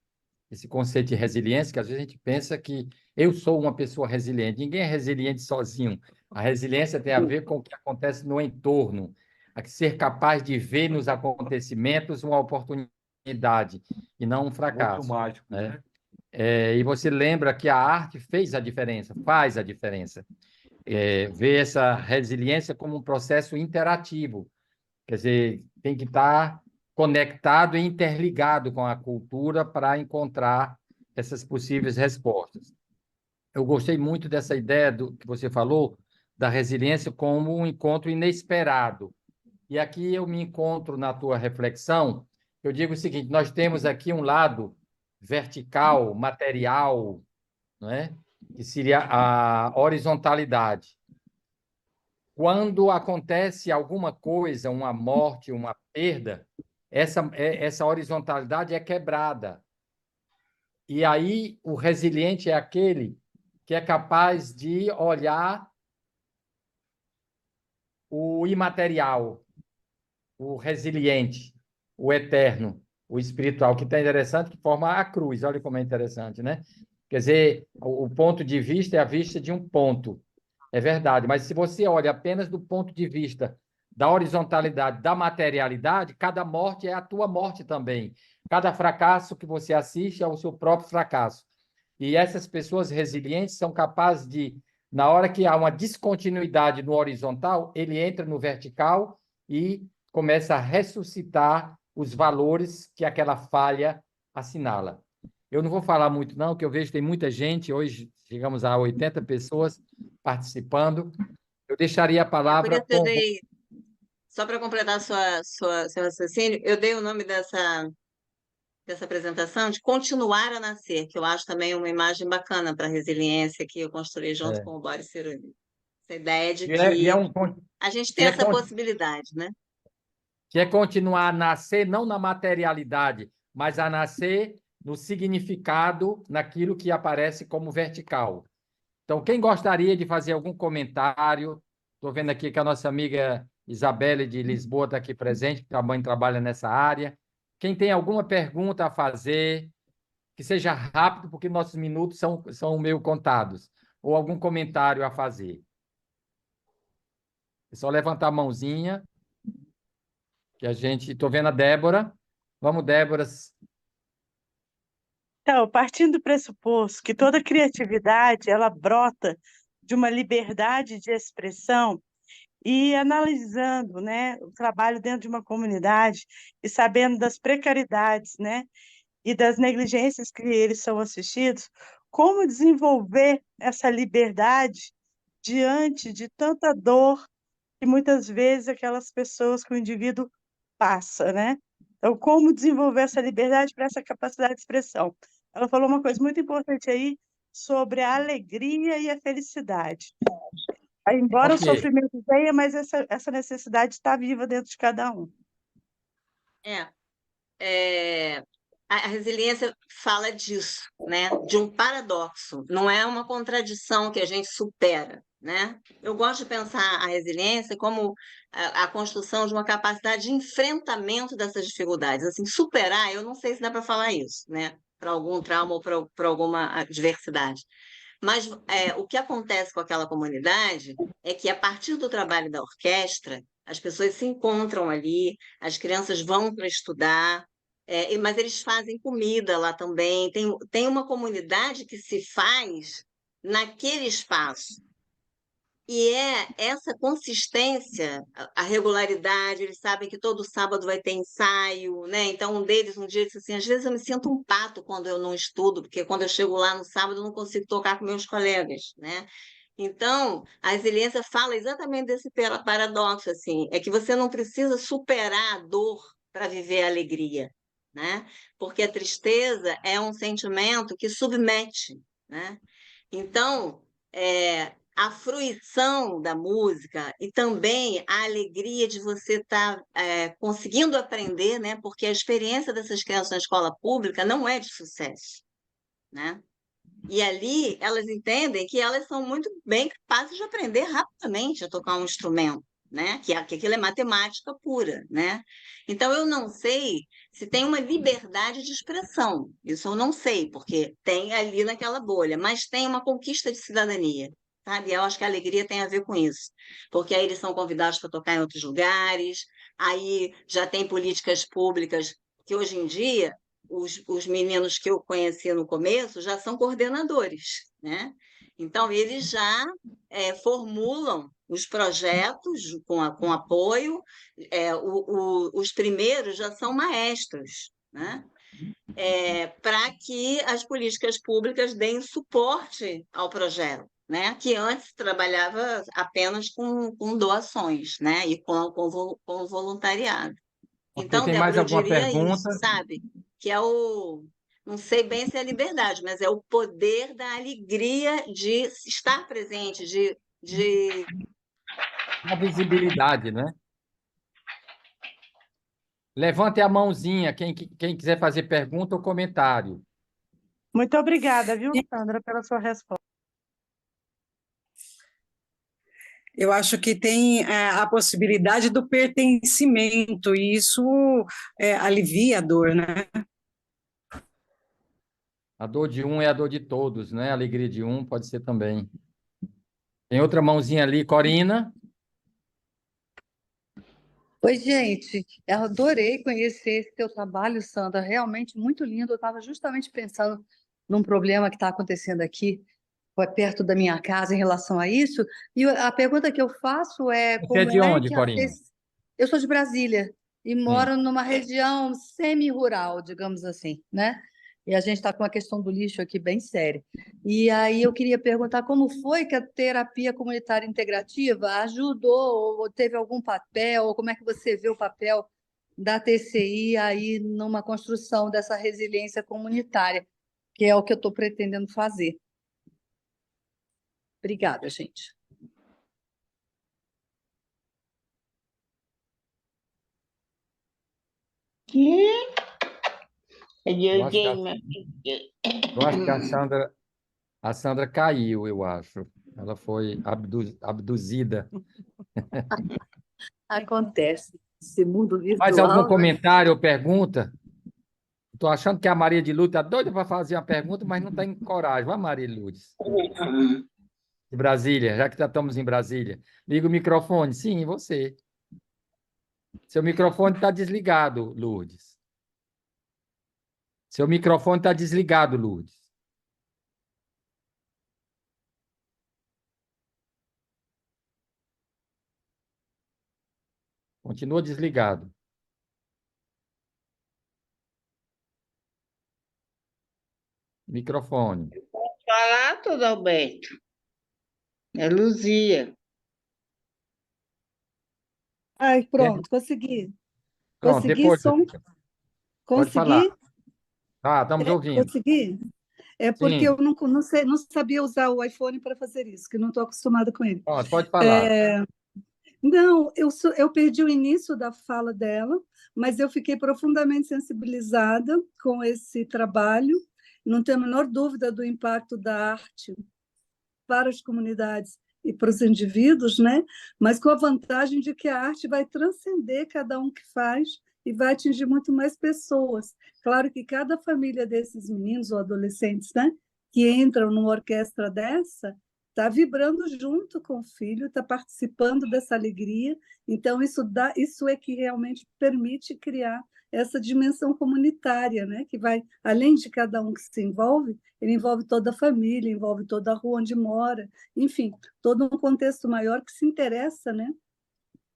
esse conceito de resiliência, que às vezes a gente pensa que eu sou uma pessoa resiliente. Ninguém é resiliente sozinho. A resiliência tem a ver com o que acontece no entorno, a ser capaz de ver nos acontecimentos uma oportunidade e não um fracasso. Muito mágico, né? E você lembra que a arte fez a diferença, faz a diferença. Vê essa resiliência como um processo interativo, quer dizer, tem que estar conectado e interligado com a cultura para encontrar essas possíveis respostas. Eu gostei muito dessa ideia do que você falou, da resiliência como um encontro inesperado. E aqui eu me encontro na tua reflexão, eu digo o seguinte, nós temos aqui um lado vertical, material, não é? Que seria a horizontalidade. Quando acontece alguma coisa, uma morte, uma perda, essa horizontalidade é quebrada. E aí o resiliente é aquele que é capaz de olhar o imaterial, o resiliente, o eterno, o espiritual, que está interessante, que forma a cruz. Olha como é interessante, né? Quer dizer, o ponto de vista é a vista de um ponto. É verdade, mas se você olha apenas do ponto de vista da horizontalidade, da materialidade, cada morte é a tua morte também. Cada fracasso que você assiste é o seu próprio fracasso. E essas pessoas resilientes são capazes de, na hora que há uma descontinuidade no horizontal, ele entra no vertical e começa a ressuscitar os valores que aquela falha assinala. Eu não vou falar muito, não, que eu vejo que tem muita gente, hoje chegamos a 80 pessoas participando. Eu deixaria a palavra... Só para completar seu raciocínio, eu dei o nome dessa apresentação de Continuar a Nascer, que eu acho também uma imagem bacana para a resiliência que eu construí junto com o Boris Cyrulnik. Essa ideia de que a gente tem essa possibilidade, né? Que é continuar a nascer não na materialidade, mas a nascer no significado, naquilo que aparece como vertical. Então, quem gostaria de fazer algum comentário? Estou vendo aqui que a nossa amiga Isabelle de Lisboa está aqui presente, que também trabalha nessa área. Quem tem alguma pergunta a fazer, que seja rápido, porque nossos minutos são meio contados, ou algum comentário a fazer. É só levantar a mãozinha, que a gente... Estou vendo a Débora. Vamos, Débora, Então, partindo do pressuposto que toda criatividade ela brota de uma liberdade de expressão e analisando, né, o trabalho dentro de uma comunidade e sabendo das precariedades, né, e das negligências que eles são assistidos, como desenvolver essa liberdade diante de tanta dor que muitas vezes aquelas pessoas que o indivíduo passa, né? Então, como desenvolver essa liberdade para essa capacidade de expressão? Ela falou uma coisa muito importante aí sobre a alegria e a felicidade. Aí, embora o Ok. sofrimento venha, mas essa necessidade está viva dentro de cada um. É, é, a resiliência fala disso, né? De um paradoxo, não é uma contradição que a gente supera, né? Eu gosto de pensar a resiliência como a construção de uma capacidade de enfrentamento dessas dificuldades. Assim, superar, eu não sei se dá para falar isso, né? Para algum trauma ou para alguma adversidade. Mas o que acontece com aquela comunidade é que, a partir do trabalho da orquestra, as pessoas se encontram ali, as crianças vão para estudar, mas eles fazem comida lá também. Tem uma comunidade que se faz naquele espaço. E é essa consistência, a regularidade, eles sabem que todo sábado vai ter ensaio, né? Então, um deles um dia disse assim: às vezes eu me sinto um pato quando eu não estudo, porque quando eu chego lá no sábado eu não consigo tocar com meus colegas, né? Então, a resiliência fala exatamente desse paradoxo, assim, é que você não precisa superar a dor para viver a alegria, né? Porque a tristeza é um sentimento que submete, né? Então, a fruição da música e também a alegria de você estar conseguindo aprender, né? Porque a experiência dessas crianças na escola pública não é de sucesso, né? E ali elas entendem que elas são muito bem capazes de aprender rapidamente a tocar um instrumento, né? Que aquilo é matemática pura, né? Então eu não sei se tem uma liberdade de expressão. Isso eu não sei, porque tem ali naquela bolha, mas tem uma conquista de cidadania. Sabe? Eu acho que a alegria tem a ver com isso, porque aí eles são convidados para tocar em outros lugares, aí já tem políticas públicas que hoje em dia os meninos que eu conheci no começo já são coordenadores, né? Então, eles já formulam os projetos com apoio, os primeiros já são maestros, né? Para que as políticas públicas deem suporte ao projeto, né? Que antes trabalhava apenas com doações, né? E com voluntariado. Ok, Então, tem mais Débora, eu alguma diria isso, pergunta? sabe? Que é o. Não sei bem se é liberdade, mas é o poder da alegria de estar presente, de... A visibilidade, né? Levante a mãozinha, quem quiser fazer pergunta ou comentário. Muito obrigada, viu, Sandra, pela sua resposta. Eu acho que tem a possibilidade do pertencimento, e isso alivia a dor, né? A dor de um é a dor de todos, né? A alegria de um pode ser também. Tem outra mãozinha ali, Corina. Oi, gente, eu adorei conhecer esse teu trabalho, Sandra, realmente muito lindo. Eu estava justamente pensando num problema que está acontecendo aqui, perto da minha casa, em relação a isso. E a pergunta que eu faço é Você é de como é onde, que Corina? eu sou de Brasília e Sim. moro numa região semi-rural, digamos assim, né? E a gente está com uma questão do lixo aqui bem séria. E aí eu queria perguntar como foi que a terapia comunitária integrativa ajudou, ou teve algum papel, ou como é que você vê o papel da TCI aí numa construção dessa resiliência comunitária, que é o que eu estou pretendendo fazer. Obrigada, gente. Que? É Eu acho que Game. a Sandra caiu, eu acho. Ela foi abduzida. Acontece. Esse mundo Mais algum virtual, né? comentário ou pergunta? Estou achando que a Maria de Lourdes está doida para fazer uma pergunta, mas não tem coragem. Vai, Maria de Lourdes. De Brasília, já que já estamos em Brasília. Liga o microfone. Sim, você. Seu microfone está desligado, Lourdes. Seu microfone está desligado, Lourdes. Continua desligado. Microfone. Falar, tudo Alberto. É Luzia. Ai, pronto, consegui. Pronto, Consegui depois, som. pode falar. Consegui? Tá, estamos ouvindo. Consegui? É porque eu Sim, não sei, não sabia usar o iPhone para fazer isso, que não estou acostumada com ele. pode falar. Não, eu perdi o início da fala dela, mas eu fiquei profundamente sensibilizada com esse trabalho. Não tenho a menor dúvida do impacto da arte para as comunidades e para os indivíduos, né? Mas com a vantagem de que a arte vai transcender cada um que faz e vai atingir muito mais pessoas. Claro que cada família desses meninos ou adolescentes, né, que entram numa orquestra dessa, está vibrando junto com o filho, está participando dessa alegria. Então, isso é que realmente permite criar essa dimensão comunitária, né? Que vai, além de cada um que se envolve, ele envolve toda a família, envolve toda a rua onde mora, enfim, todo um contexto maior que se interessa, né?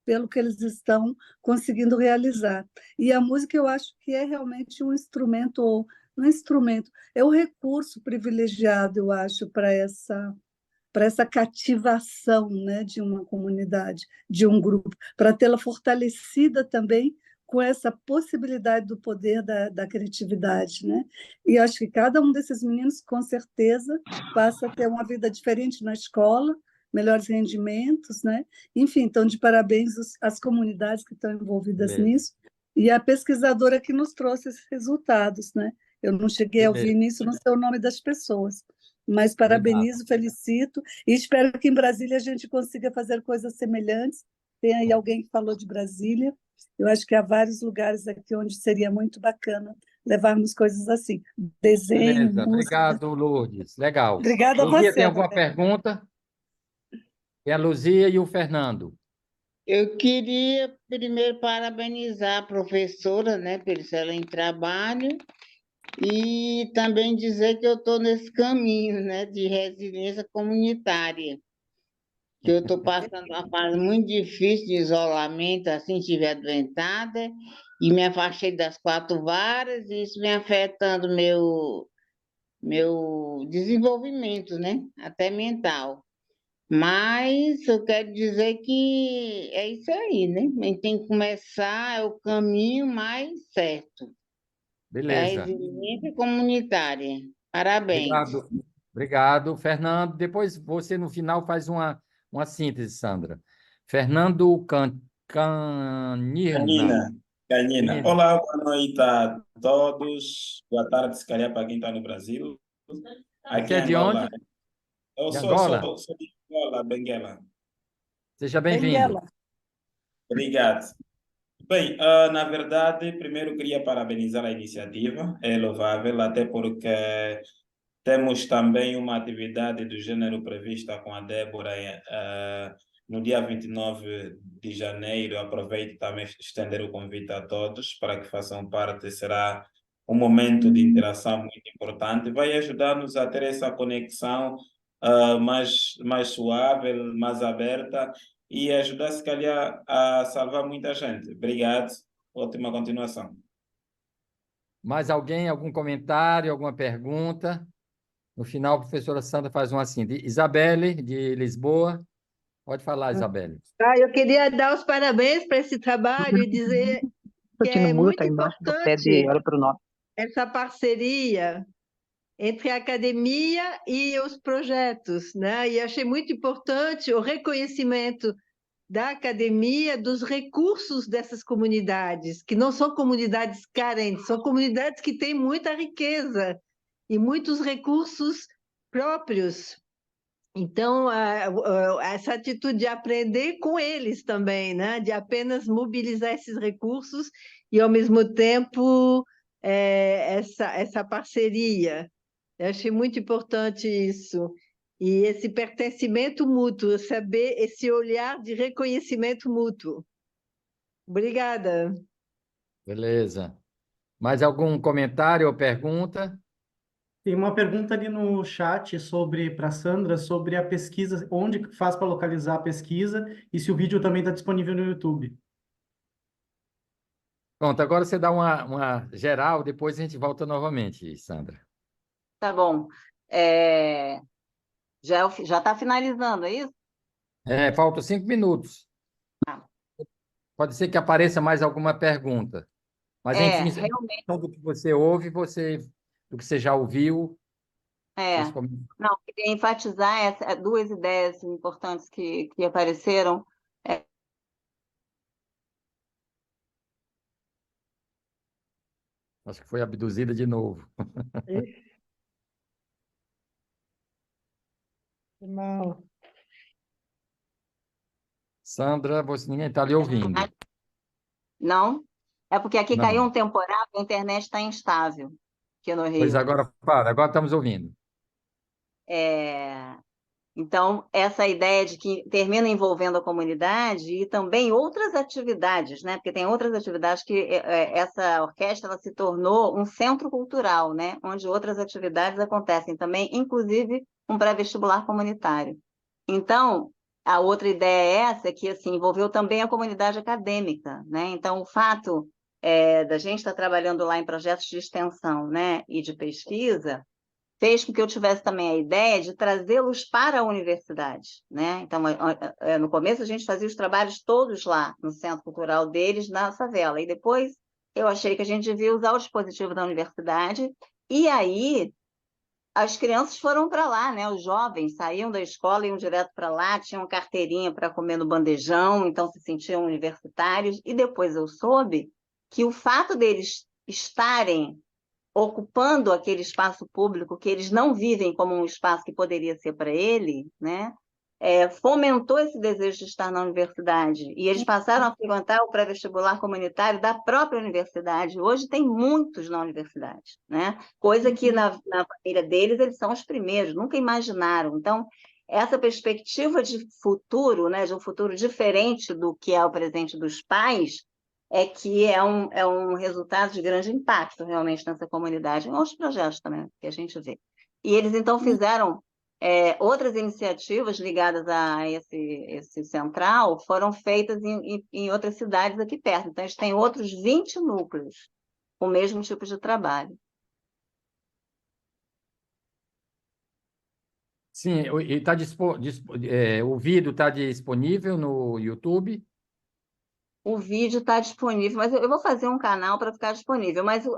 Pelo que eles estão conseguindo realizar. E a música, eu acho que é realmente um instrumento, ou não é instrumento, é o recurso privilegiado, eu acho, para essa cativação, né, de uma comunidade, de um grupo, para tê-la fortalecida também com essa possibilidade do poder da criatividade, né? E acho que cada um desses meninos, com certeza, passa a ter uma vida diferente na escola, melhores rendimentos, né? Enfim, então, de parabéns às comunidades que estão envolvidas Beleza. nisso, e a pesquisadora que nos trouxe esses resultados, né? Eu não cheguei a ouvir Beleza. nisso, não sei o nome das pessoas, mas Obrigado. parabenizo, felicito, e espero que em Brasília a gente consiga fazer coisas semelhantes. Tem aí alguém que falou de Brasília, eu acho que há vários lugares aqui onde seria muito bacana levarmos coisas assim, desenho, Beleza. música. Obrigado, Lourdes. Legal. Obrigada a Luzia, você, tem alguma Roberto. pergunta? Tem a Luzia e o Fernando. Eu queria primeiro parabenizar a professora, né, pelo excelente trabalho e também dizer que eu estou nesse caminho, né, de resiliência comunitária, que eu estou passando uma fase muito difícil de isolamento, assim, estive adoentada e me afastei das 4 varas e isso vem afetando meu desenvolvimento, né, até mental. Mas eu quero dizer que é isso aí, né? A gente tem que começar, é o caminho mais certo. É a Beleza. resiliência comunitária. Parabéns. Obrigado. Obrigado, Fernando. Depois você, no final, faz uma síntese, Sandra. Fernando Canirna. Canina. Olá, boa noite a todos. Boa tarde, se calhar, para quem está no Brasil. Aqui Você é em de Angola. onde? Eu De sou Angola? de Angola, Benguela. Seja bem-vindo. Benguela. Obrigado. Bem, na verdade, primeiro queria parabenizar a iniciativa, é louvável, até porque temos também uma atividade do gênero prevista com a Débora no dia 29 de janeiro. Aproveito também estender o convite a todos para que façam parte. Será um momento de interação muito importante. Vai ajudar-nos a ter essa conexão mais suave, mais aberta e ajudar, se calhar, a salvar muita gente. Obrigado. Ótima continuação. Mais alguém? Algum comentário? Alguma pergunta? No final, a professora Sandra faz uma síntese. Isabelle, de Lisboa. Pode falar, Isabelle. Eu queria dar os parabéns para esse trabalho e dizer que é muito importante essa parceria entre a academia e os projetos, né? E achei muito importante o reconhecimento da academia dos recursos dessas comunidades, que não são comunidades carentes, são comunidades que têm muita riqueza e muitos recursos próprios. Então, essa atitude de aprender com eles também, né? De apenas mobilizar esses recursos e, ao mesmo tempo, essa parceria. Eu achei muito importante isso. E esse pertencimento mútuo, saber esse olhar de reconhecimento mútuo. Obrigada. Beleza. Mais algum comentário ou pergunta? Tem uma pergunta ali no chat para a Sandra sobre a pesquisa, onde que faz para localizar a pesquisa e se o vídeo também está disponível no YouTube. Pronto, agora você dá uma geral, depois a gente volta novamente, Sandra. Tá bom. É, já está finalizando, é isso? Faltam 5 minutos. Ah. Pode ser que apareça mais alguma pergunta. Mas, enfim, realmente. do que você ouve, do que você já ouviu. Não, queria enfatizar duas ideias importantes que apareceram. Acho que foi abduzida de novo. Mal. Sandra, ninguém está lhe ouvindo. Não? É porque aqui Não. caiu um temporal, a internet está instável aqui no Rio. Pois agora estamos ouvindo. Então, essa ideia de que termina envolvendo a comunidade e também outras atividades, né? Porque tem outras atividades que essa orquestra ela se tornou um centro cultural, né? Onde outras atividades acontecem também, inclusive um pré-vestibular comunitário. Então, a outra ideia é essa, que assim, envolveu também a comunidade acadêmica, né? Então, o fato da gente estar trabalhando lá em projetos de extensão, né? E de pesquisa, fez com que eu tivesse também a ideia de trazê-los para a universidade, né? Então, no começo a gente fazia os trabalhos todos lá no Centro Cultural deles, na favela, e depois eu achei que a gente devia usar o dispositivo da universidade, e aí as crianças foram para lá, né? Os jovens saíam da escola e iam direto para lá, tinham carteirinha para comer no bandejão, então se sentiam universitários, e depois eu soube que o fato deles estarem ocupando aquele espaço público que eles não vivem como um espaço que poderia ser para ele, né? Fomentou esse desejo de estar na universidade. E eles passaram a frequentar o pré-vestibular comunitário da própria universidade. Hoje tem muitos na universidade, né? Coisa que na família deles eles são os primeiros, nunca imaginaram. Então, essa perspectiva de futuro, né, de um futuro diferente do que é o presente dos pais, que é um resultado de grande impacto realmente nessa comunidade, em outros projetos também que a gente vê. E eles, então, fizeram outras iniciativas ligadas a esse central, foram feitas em outras cidades aqui perto. Então, eles têm outros 20 núcleos com o mesmo tipo de trabalho. Sim, o vídeo está disponível no YouTube? O vídeo está disponível, mas eu vou fazer um canal para ficar disponível. Mas a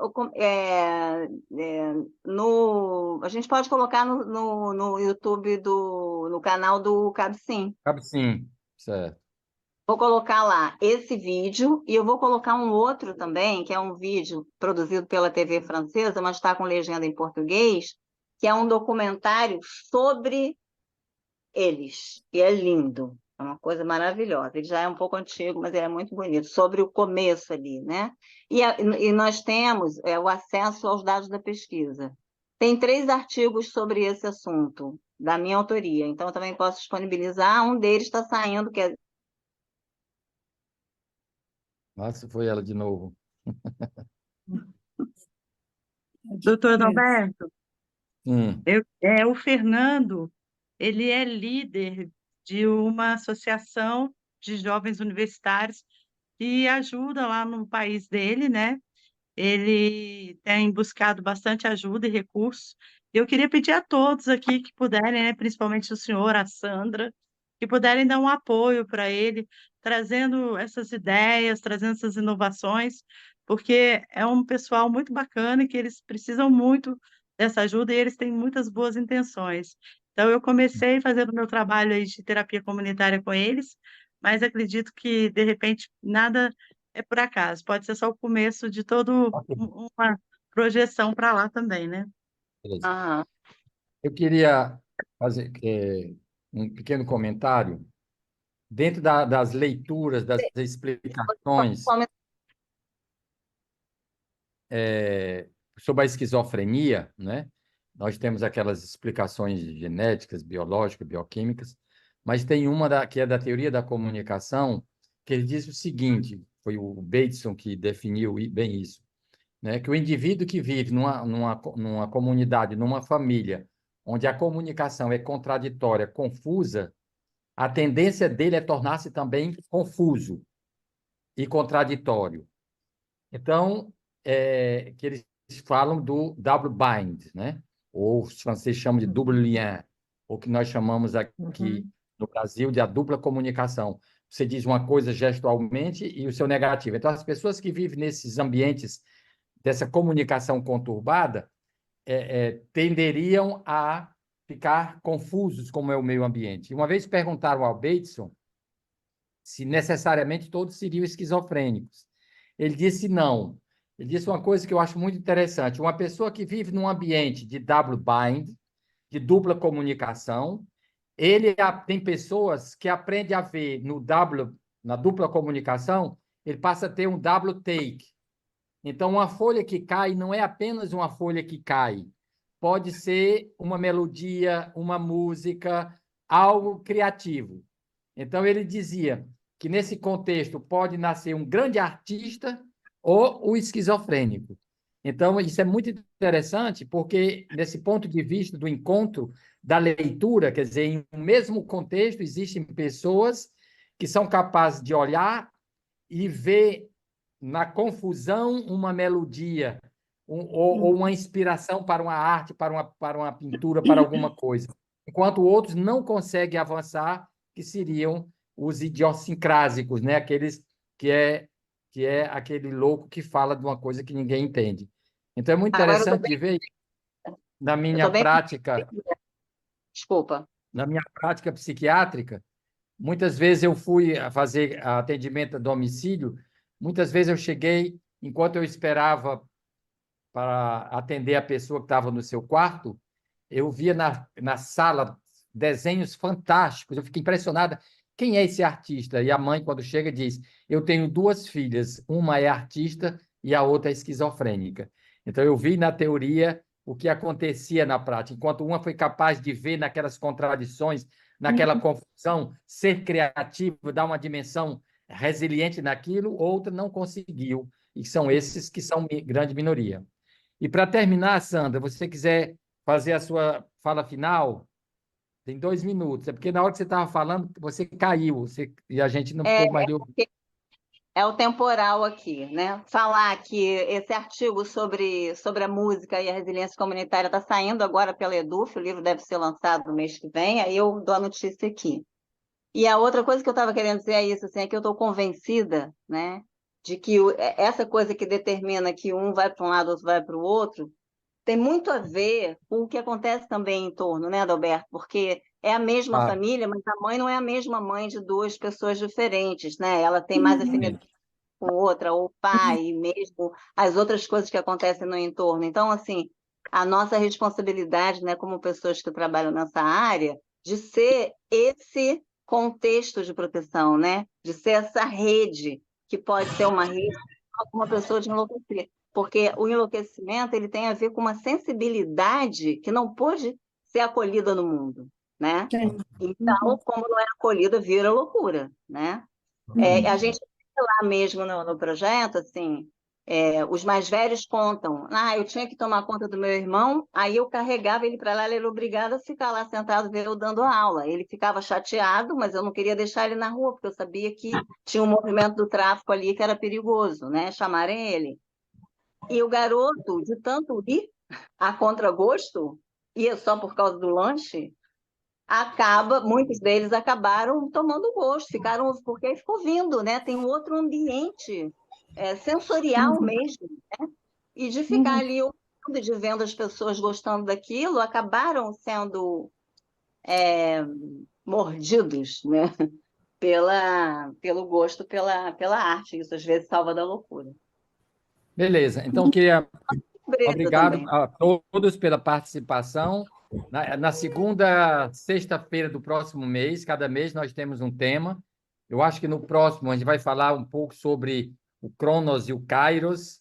gente pode colocar no YouTube, no canal do Cabsim. Cabsim, certo. Vou colocar lá esse vídeo e eu vou colocar um outro também, que é um vídeo produzido pela TV francesa, mas está com legenda em português, que é um documentário sobre eles. E é lindo. É uma coisa maravilhosa. Ele já é um pouco antigo, mas ele é muito bonito, sobre o começo ali, né? E nós temos o acesso aos dados da pesquisa. Tem 3 artigos sobre esse assunto, da minha autoria, então eu também posso disponibilizar. Um deles está saindo, que é... Nossa, foi ela de novo. Doutor Adalberto, Sim. O Fernando, ele é líder de uma associação de jovens universitários que ajuda lá no país dele, né? Ele tem buscado bastante ajuda e recursos. Eu queria pedir a todos aqui que puderem, né, principalmente o senhor, a Sandra, que puderem dar um apoio para ele, trazendo essas ideias, trazendo essas inovações, porque é um pessoal muito bacana e que eles precisam muito dessa ajuda e eles têm muitas boas intenções. Então, eu comecei fazendo meu trabalho aí de terapia comunitária com eles, mas acredito que, de repente, nada é por acaso, pode ser só o começo de toda uma projeção para lá também, né? Ah, Eu queria fazer um pequeno comentário. Dentro das leituras, das explicações sobre a esquizofrenia, né? Nós temos aquelas explicações genéticas, biológicas, bioquímicas, mas tem uma que é da teoria da comunicação, que ele diz o seguinte, foi o Bateson que definiu bem isso. né? Que o indivíduo que vive numa comunidade, numa família, onde a comunicação é contraditória, confusa, a tendência dele é tornar-se também confuso e contraditório. Então, que eles falam do double bind, né? Ou os franceses chamam de double lien, ou que nós chamamos aqui no Brasil de a dupla comunicação. Você diz uma coisa gestualmente e o seu negativo. Então, as pessoas que vivem nesses ambientes dessa comunicação conturbada tenderiam a ficar confusos como é o meio ambiente. Uma vez perguntaram ao Bateson se necessariamente todos seriam esquizofrênicos. Ele disse não. Ele disse uma coisa que eu acho muito interessante. Uma pessoa que vive num ambiente de double bind, de dupla comunicação, tem pessoas que aprendem a ver na dupla comunicação, ele passa a ter um double take. Então, uma folha que cai não é apenas uma folha que cai. Pode ser uma melodia, uma música, algo criativo. Então, ele dizia que, nesse contexto, pode nascer um grande artista ou o esquizofrênico. Então, isso é muito interessante, porque, nesse ponto de vista do encontro, da leitura, quer dizer, em um mesmo contexto, existem pessoas que são capazes de olhar e ver na confusão uma melodia ou uma inspiração para uma arte, para uma pintura, para alguma coisa, enquanto outros não conseguem avançar, que seriam os idiosincrásicos, né? Aqueles que é aquele louco que fala de uma coisa que ninguém entende. Então, é muito interessante de ver na minha prática. Desculpa. Na minha prática psiquiátrica, muitas vezes eu fui fazer atendimento a domicílio, muitas vezes eu cheguei, enquanto eu esperava para atender a pessoa que estava no seu quarto, eu via na sala desenhos fantásticos, eu fiquei impressionada. Quem é esse artista? E a mãe, quando chega, diz: eu tenho 2 filhas, uma é artista e a outra é esquizofrênica. Então, eu vi na teoria o que acontecia na prática, enquanto uma foi capaz de ver naquelas contradições, naquela confusão, ser criativo, dar uma dimensão resiliente naquilo, outra não conseguiu, e são esses que são grande minoria. E, para terminar, Sandra, você quiser fazer a sua fala final, tem 2 minutos. É porque na hora que você estava falando, você caiu, e a gente não ficou mais... É o temporal aqui, né? Falar que esse artigo sobre a música e a resiliência comunitária está saindo agora pela EDUF, o livro deve ser lançado no mês que vem, aí eu dou a notícia aqui. E a outra coisa que eu estava querendo dizer é isso, assim, é que eu estou convencida, né, de que essa coisa que determina que um vai para um lado, outro vai para o outro, tem muito a ver com o que acontece também em torno, né, Adalberto? Porque é a mesma família, mas a mãe não é a mesma mãe de 2 pessoas diferentes, né? Ela tem mais afinidade com outra, ou o pai, mesmo as outras coisas que acontecem no entorno. Então, assim, a nossa responsabilidade, né, como pessoas que trabalham nessa área, de ser esse contexto de proteção, né? De ser essa rede, que pode ser uma rede para uma pessoa de enlouquecer. Porque o enlouquecimento ele tem a ver com uma sensibilidade que não pode ser acolhida no mundo, né? Então, como não é acolhida, vira loucura, né? A gente lá mesmo no projeto, assim, os mais velhos contam, eu tinha que tomar conta do meu irmão, aí eu carregava ele para lá, ele era obrigado a ficar lá sentado ver eu dando aula. Ele ficava chateado, mas eu não queria deixar ele na rua, porque eu sabia que tinha um movimento do tráfico ali que era perigoso, né? Chamarem ele. E o garoto, de tanto ir a contragosto, ia só por causa do lanche, muitos deles acabaram tomando gosto, porque aí ficou vindo, né? Tem um outro ambiente sensorial mesmo, né? E de ficar ali ouvindo, de vendo as pessoas gostando daquilo, acabaram sendo mordidos, né? Pelo gosto pela arte. Isso às vezes salva da loucura. Beleza, então queria obrigado a todos pela participação. Na segunda sexta-feira do próximo mês, cada mês nós temos um tema. Eu acho que no próximo a gente vai falar um pouco sobre o Cronos e o Kairos.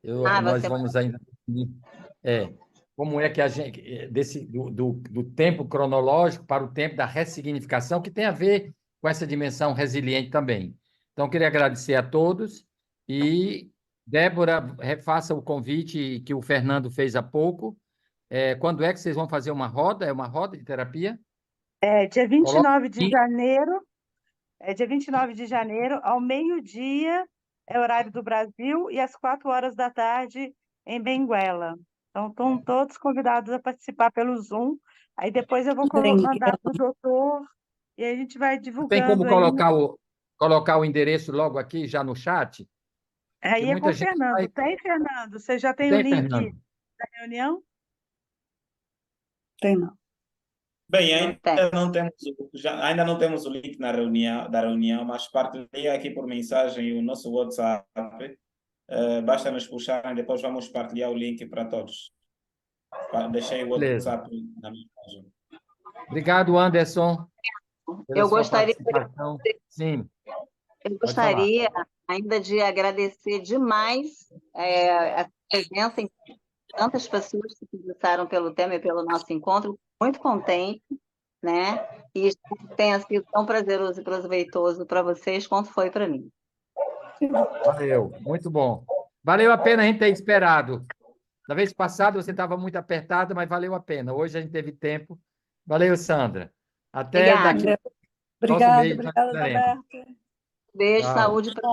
Nós vamos ainda como é que a gente do tempo cronológico para o tempo da ressignificação, que tem a ver com essa dimensão resiliente também. Então, queria agradecer a todos e Débora, refaça o convite que o Fernando fez há pouco. Quando é que vocês vão fazer uma roda? É uma roda de terapia? Dia Coloca 29 de aqui. janeiro, dia 29 de janeiro, ao meio-dia, é horário do Brasil, e às 4 horas da tarde em Benguela. Então, estão todos convidados a participar pelo Zoom. Aí depois eu vou mandar para o doutor e a gente vai Tem como divulgando aí. colocar o endereço logo aqui, já no chat? Aí é com muita o gente Fernando. vai... Tem, Fernando? Você já tem o Tem, link Fernando? da reunião? Tem não. Bem, ainda não temos o link da reunião, mas partilhei aqui por mensagem o nosso WhatsApp. Basta nos puxarem, depois vamos partilhar o link para todos. Deixei o Beleza. WhatsApp na mensagem. Obrigado, Anderson, pela Eu sua gostaria, participação. Sim, eu pode falar. gostaria ainda de agradecer demais a presença em tantas pessoas que se interessaram pelo tema e pelo nosso encontro. Muito contente, né? E espero que tenha sido tão prazeroso e proveitoso para vocês quanto foi para mim. Valeu, muito bom. Valeu a pena a gente ter esperado. Na vez passada você estava muito apertada, mas valeu a pena. Hoje a gente teve tempo. Valeu, Sandra. Até Obrigada. daqui. Obrigada, mês nós obrigada, estaremos. Roberto. Beijo, Tchau. saúde para